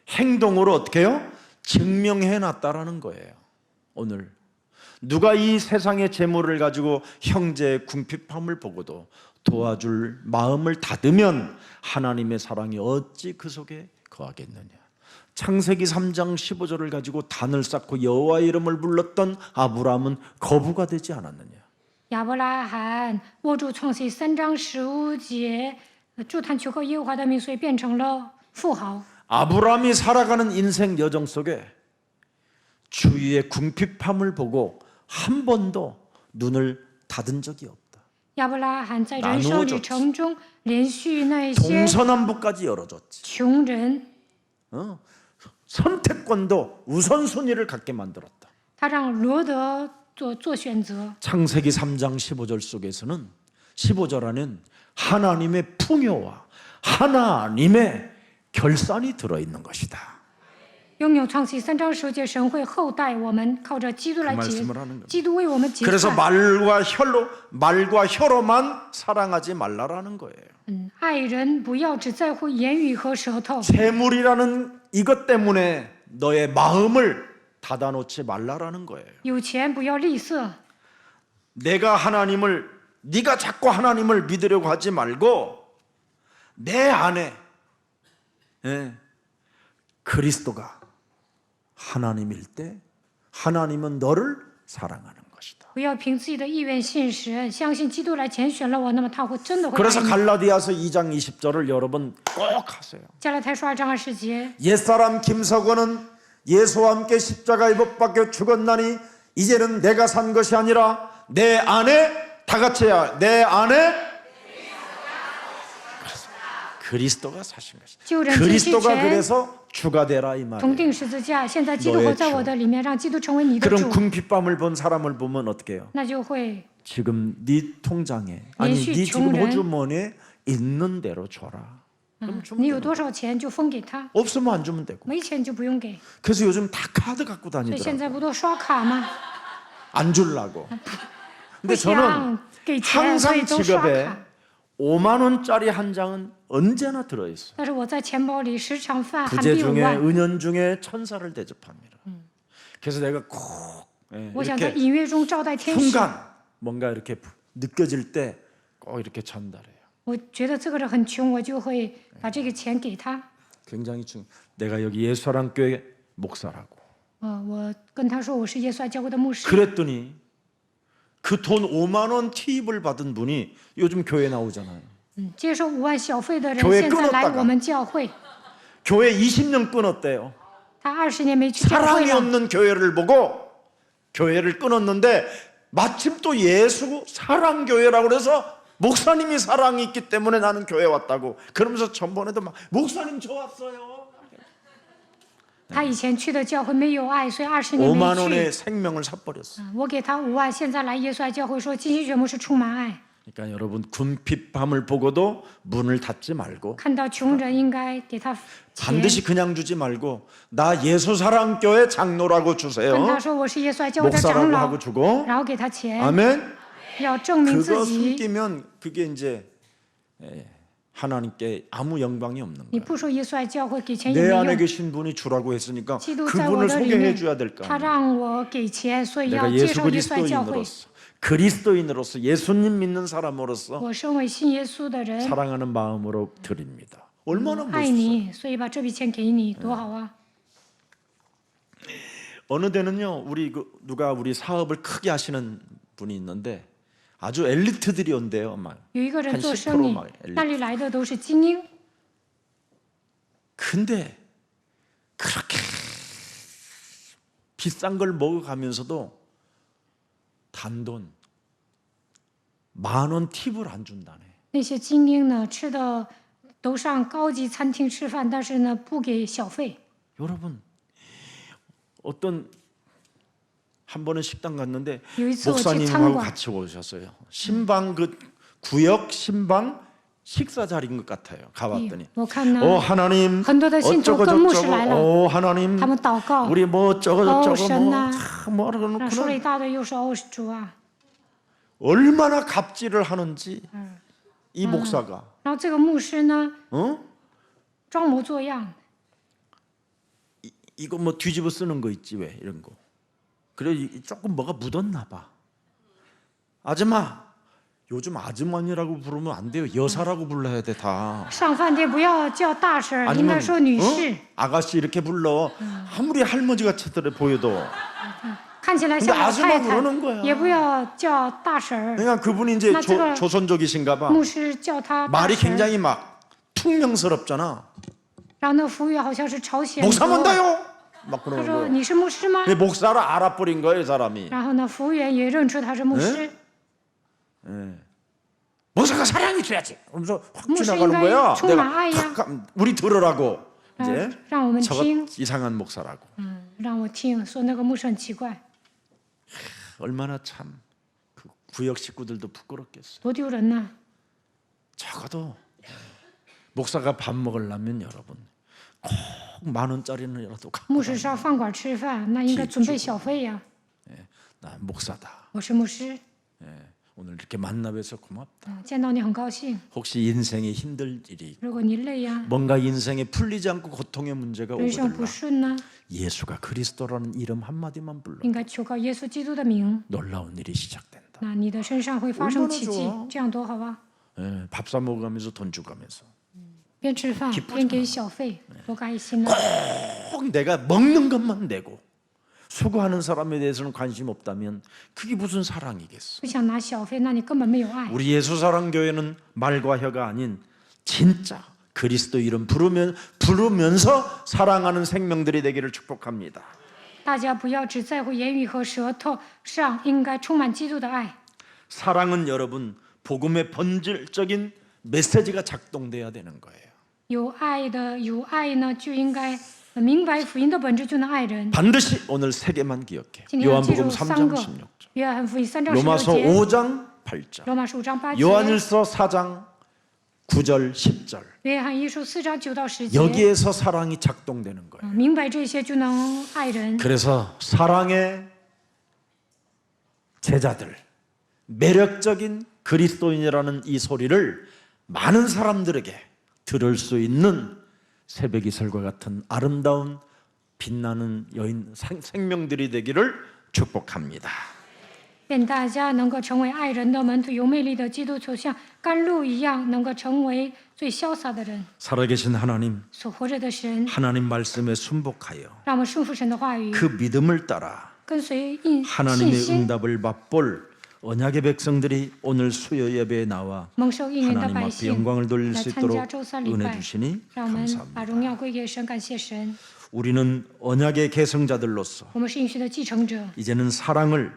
행동으로 어떻게 해요? 증명해 놨다라는 거예요. 오늘 누가 이 세상의 재물을 가지고 형제의 궁핍함을 보고도 도와줄 마음을 닫으면 하나님의 사랑이 어찌 그 속에 거하겠느냐. 창세기 3장 15절을 가지고 단을 쌓고 여호와의 이름을 불렀던 아브라함은 거부가 되지 않았느냐. 亚伯拉罕握住创世3章15节，祝坛求告耶和华的名，所以变成了富豪。 아브라함이 살아가는 인생 여정 속에 주위의 궁핍함을 보고 한 번도 눈을 닫은 적이 없다. 亚伯拉罕在人生旅程中连续那些 동서남북까지 열어줬지. 穷人， 선택권도 우선순위를 갖게 만들었다. 他让罗德做选择。 창세기 3장 15절 속에서는 15절 안에는 하나님의 풍요와 하나님의 결산이 들어있는 것이다. 拥有创世3章15节，神会后代我们，靠着基督来 그 结 말씀을 하는 겁니다. ，基督为我们结 그래서 算。 말과 혀로만 사랑하지 말라라는 거예요. 爱人不要只在乎言语和舌头， 재물이라는 이것 때문에 너의 마음을 닫아놓지 말라라는 거예요. 有钱不要吝啬， 네가 자꾸 하나님을 믿으려고 하지 말고 내 안에 그리스도가 하나님일 때 하나님은 너를 사랑하는 것이다. 不要凭自己的意愿信神，相信基督来拣选了我，那么他会真的会爱 그래서 你。 갈라디아서 2장 20절을 여러분 꼭 하세요. 加拉太书2章20节， 옛사람 김석원은 예수와 함께 십자가에 못 박혀 죽었나니 이제는 내가 산 것이 아니라 내 안에 다 같이 해야 내 안에 그리스도가 사신 것이다. 救人之 그리스도가 前 그래서 주가 되라 이 同 말이에요. 定十字架，现在基督活在我的里面，让基督成为你的 그럼 主， 궁핍함을 본 사람을 보면 어떻게 해요? 那就会 지금 네 통장에 아니连续 네 지금 穷人 호주머니에 있는 대로 줘라. 그럼 주면 你有 되는 多少钱就分给他， 없으면 안 주면 되고. 没钱就不用给。 그래서 요즘 다 카드 갖고 所以现 다니더라고. 在不都刷卡吗？ 안 주려고. 근데 不想 저는 给钱，所以 항상 都刷 지갑에 卡。 5만 원짜리 한 장은 언제나 들어있어요. 但是我在钱包里时常含 부재 币5 중에 万。 은연 중에 천사를 대접합니다. 그래서 내가 꼭 我想在 이렇게 隐约中招待天使。 순간 뭔가 이렇게 느껴질 때 꼭 이렇게 전달해요. 我觉得这个人很穷，我就会把这个钱给他。 굉장히 내가 여기 예수사랑교회 목사라고. 我跟他说我是耶稣爱教会的牧师。 그랬더니 그 돈 5만 원 팁을 받은 분이 요즘 교회 나오잖아요. 接受5万小费的人 교회 现在来 끊었다가 我们教会， 교회 20년 끊었대요. 他20年没去教会 사랑이 了。 없는 교회를 보고 교회를 끊었는데 마침 또 예수 사랑교회라고 그래서 목사님이 사랑이 있기 때문에 나는 교회 왔다고 그러면서 전번에도 막 목사님 저 왔어요. 他以前去的教会没有爱，所以20年 5만 没 원의 去。 생명을 샀버렸어. 我给他5万，现在来耶稣爱教会说金星学牧是充满爱。 그러니까 여러분 궁핍함을 보고도 문을 닫지 말고 看到穷人应该给他钱， 반드시 그냥 주지 말고 나 예수사랑교회 장로라고 주세요. 跟他说我是耶稣爱教会的长 목사라고 老 하고 ， 주고 然后给他钱， 아멘. 要证明自 그거 己。 숨기면 그게 이제 하나님께 아무 영광이 없는 你 거예요. 不说耶稣爱教会给钱也 내 没 안에 用。 계신 분이 주라고 했으니까 基督在我 그분을 的里 소개해 面 줘야 될 거 他 아니에요. 让我给钱，所以要 내가 介 예수 绍耶稣爱教会。 그리스도인으로서 예수님 믿는 사람으로서 我身为信耶稣的人， 사랑하는 마음으로 드립니다. 얼마나 爱 멋있어요. 你，所以把这笔钱给你，多好啊！ 어느 데는요, 누가 우리 사업을 크게 하시는 분이 있는데 아주 엘리트들이 온대요, 막. 有一个人 한 做 10% 生意 막 엘리트. ，那里来的都是精英， 근데 그렇게 비싼 걸 먹어가면서도 단돈 10,000원 팁을 안 준다네. 那些精英呢，吃的都上高级餐厅吃饭，但是呢不给小费。 여러분 어떤 한 번은 식당 갔는데 有一次我去 목사님하고 餐馆， 같이 오셨어요. 신방 그 구역 신방 식사 자리인 것 같아요. 가봤더니 我看呢， 하나님 很多的信徒 어쩌고 跟牧师来 저쩌고 了， 하나님 他们祷告， 우리 뭐 어쩌고 저쩌고神啊 뭐라 说了 그러놓고는 一大堆，又说哦主啊， 얼마나 갑질을 하는지 이 목사가 然后这个牧师呢 어? 装模作样， 이거 뭐 뒤집어 쓰는 거 있지 왜 이런 거. 그래 조금 뭐가 묻었나 봐. 아줌마 요즘 아주머니라고 부르면 안 돼요. 여사라고 불러야 돼 다. 上饭店不要叫大婶儿，应该说女士。 아가씨 이렇게 불러. 아무리 할머니 같이 보여도. 看起来像 근데 老 아줌마 太太 그러는 거야 ，也不要叫大婶儿。 그러니까 그분이 이제 나 제가- 조선족이신가 봐. 牧师叫他大 말이 婶儿， 굉장히 막 퉁명스럽잖아. 然后那个服务员好像是朝鲜 목사 族。 뭔다요? 막 他 그러는 说 거야. 你是牧师吗？ 근데 목사를 알아버린 거예요, 사람이. 然后呢，服务员也认出他是牧师。 목사가 사랑해 줘야지. 그러면서 확 목사 지나가는 인간이 거야.充满 내가 爱呀。 우리 들으라고. 然后 이제 让我们 저것 听， 이상한 목사라고. 让我听，说那个牧师很奇怪， 얼마나 참 그 구역 식구들도 부끄럽겠어. 多丢人呐！ 적어도 목사가 밥 먹으려면 여러분 꼭 10,000원짜리는라도 갖고 牧师上饭馆吃饭，那应该准备小费呀。 나 목사다. 我是牧师， 오늘 이렇게 만나 뵈서 고맙다. 见到你很高兴。 혹시 인생에 힘들 일이 如果你累呀， 뭔가 인생에 풀리지 않고 고통의 문제가 人生不 오거든요. 顺呢， 예수가 그리스도라는 이름 한마디만 불러 应该求告耶稣基督的名， 놀라운 일이 시작된다. 那你的身上会发生奇迹，这样多好啊！ 밥 사 먹으면서 돈 주가면서 边吃饭边给小费，多开心呢！ 꼭 내가 먹는 것만 내고 수고하는 사람에 대해서는 관심 없다면 그게 무슨 사랑이겠어. 不想拿小费，那你根本没有爱。 우리 예수사랑교회는 말과 혀가 아닌 진짜 그리스도 이름 부르면서 사랑하는 생명들이 되기를 축복합니다. 大家不要只在乎言语和舌头上，应该充满基督的爱。 사랑은 여러분 복음의 본질적인 메시지가 작동돼야 되는 거예요. 有爱呢，就应该明白福音的本质，就能爱人。 반드시 오늘 세 개만 기억해. 今天要记住 요한복음 3 3장 个： 16절, 约翰福音3章 로마서 16节， 5장 8절, 罗马书5章8节， 요한일서 4장 9절 10절. 约翰一书4章9到10节。 여기에서 사랑이 작동되는 거예요. 明白这些就能爱人。 그래서 사랑의 제자들, 매력적인 그리스도인이라는 이 소리를 많은 사람들에게 들을 수 있는 새벽 이슬과 같은 아름다운 빛나는 여인 생명들이 되기를 축복합니다. 愿大家能够成为爱人的门徒，有魅力的基督徒，像甘露一样，能够成为最潇洒的人。 살아계신 하나님, 所活着的神， 하나님 말씀에 순복하여 让我们顺服神的话语， 그 믿음을 따라 跟随信 하나님의 心， 응답을 맛볼 언약의 백성들이 오늘 수요 예배에 나와 蒙受应允的 하나님 百 앞에 姓 영광을 돌릴 来 수 参加 있도록 周三礼 은혜 拜， 주시니 让我们把 감사합니다. 荣耀归给神，感谢神。 우리는 언약의 계승자들로서 我们是应许的继承者， 이제는 사랑을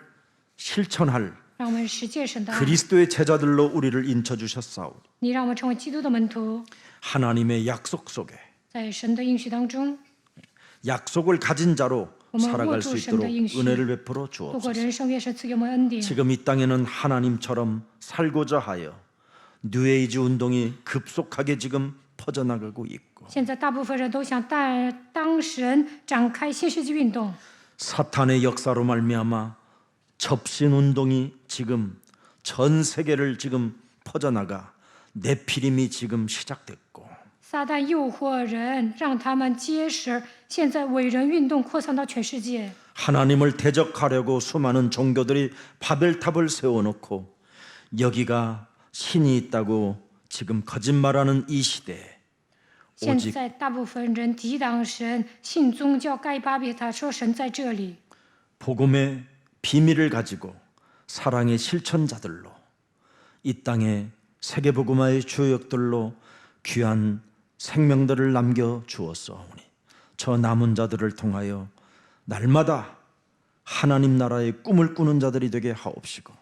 실천할 让我们实践神的爱。 그리스도의 제자들로 우리를 인쳐 주셨사오니 你让我们成为基督的门徒， 하나님의 약속 속에 在神的应许当中， 약속을 가진 자로 어머, 살아갈 수 모두 있도록神的应许。 은혜를 베풀어 度过 주옵소서. 人生，愿神赐给我们恩典。 지금 이 땅에는 하나님처럼 살고자 하여 뉴에이지 운동이 급속하게 지금 퍼져나가고 있고 现在大部分人都想当神展开新世纪运动， 사탄의 역사로 말미암아 접신 운동이 지금 전 세계를 지금 퍼져나가 네피림이 지금 시작됐고 撒旦诱惑人，让他们结识。现在伟人运动扩散到全世界， 하나님을 대적하려고 수많은 종교들이 바벨탑을 세워놓고 여기가 신이 있다고 지금 거짓말하는 이 시대에 现 오직 在大部分人抵挡神，信宗教盖巴比塔，说神在这里。 복음의 비밀을 가지고 사랑의 실천자들로 이 땅에 세계복음화의 주역들로 귀한 생명들을 남겨 주었사오니 저 남은 자들을 통하여 날마다 하나님 나라의 꿈을 꾸는 자들이 되게 하옵시고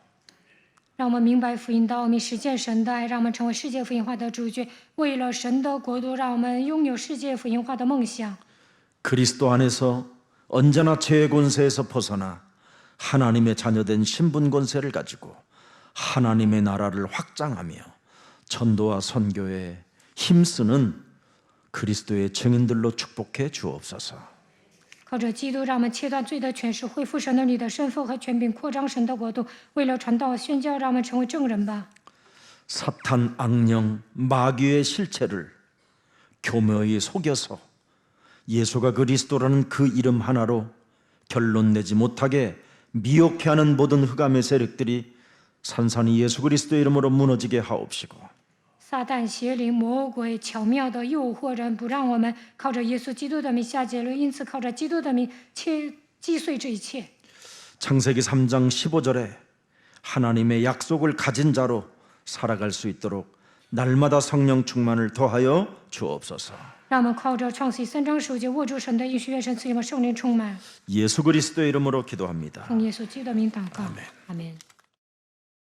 让我们明白福音道，我们实践神的爱，让我们成为世界福音化的主角。为了神的国度，让我们拥有世界福音化的梦想。 그리스도 안에서 언제나 죄의 권세에서 벗어나 하나님의 자녀된 신분 권세를 가지고 하나님의 나라를 확장하며 전도와 선교에 힘쓰는 그리스도의 증인들로 축복해 주옵소서. 靠着基督，让我们切断罪的权势，恢复神儿女的身份和权柄，扩张神的国度。为了传道宣教，让我们成为证人吧。 사탄 악령 마귀의 실체를 교묘히 속여서 예수가 그리스도라는 그 이름 하나로 결론 내지 못하게 미혹해하는 모든 흑암의 세력들이 산산이 예수 그리스도의 이름으로 무너지게 하옵시고 撒旦邪灵魔鬼巧妙地诱惑人，不让我们靠着耶稣基督的名下结论，因此靠着基督的名击碎这一切。 창세기 3장 15절에 하나님의 약속을 가진 자로 살아갈 수 있도록 날마다 성령 충만을 더하여 주옵소서. 让我们靠着创世3章15节握住神的应许，愿神赐给我们圣灵充满。 예수 그리스도의 이름으로 기도합니다. 奉耶稣基督的名祷告，阿门。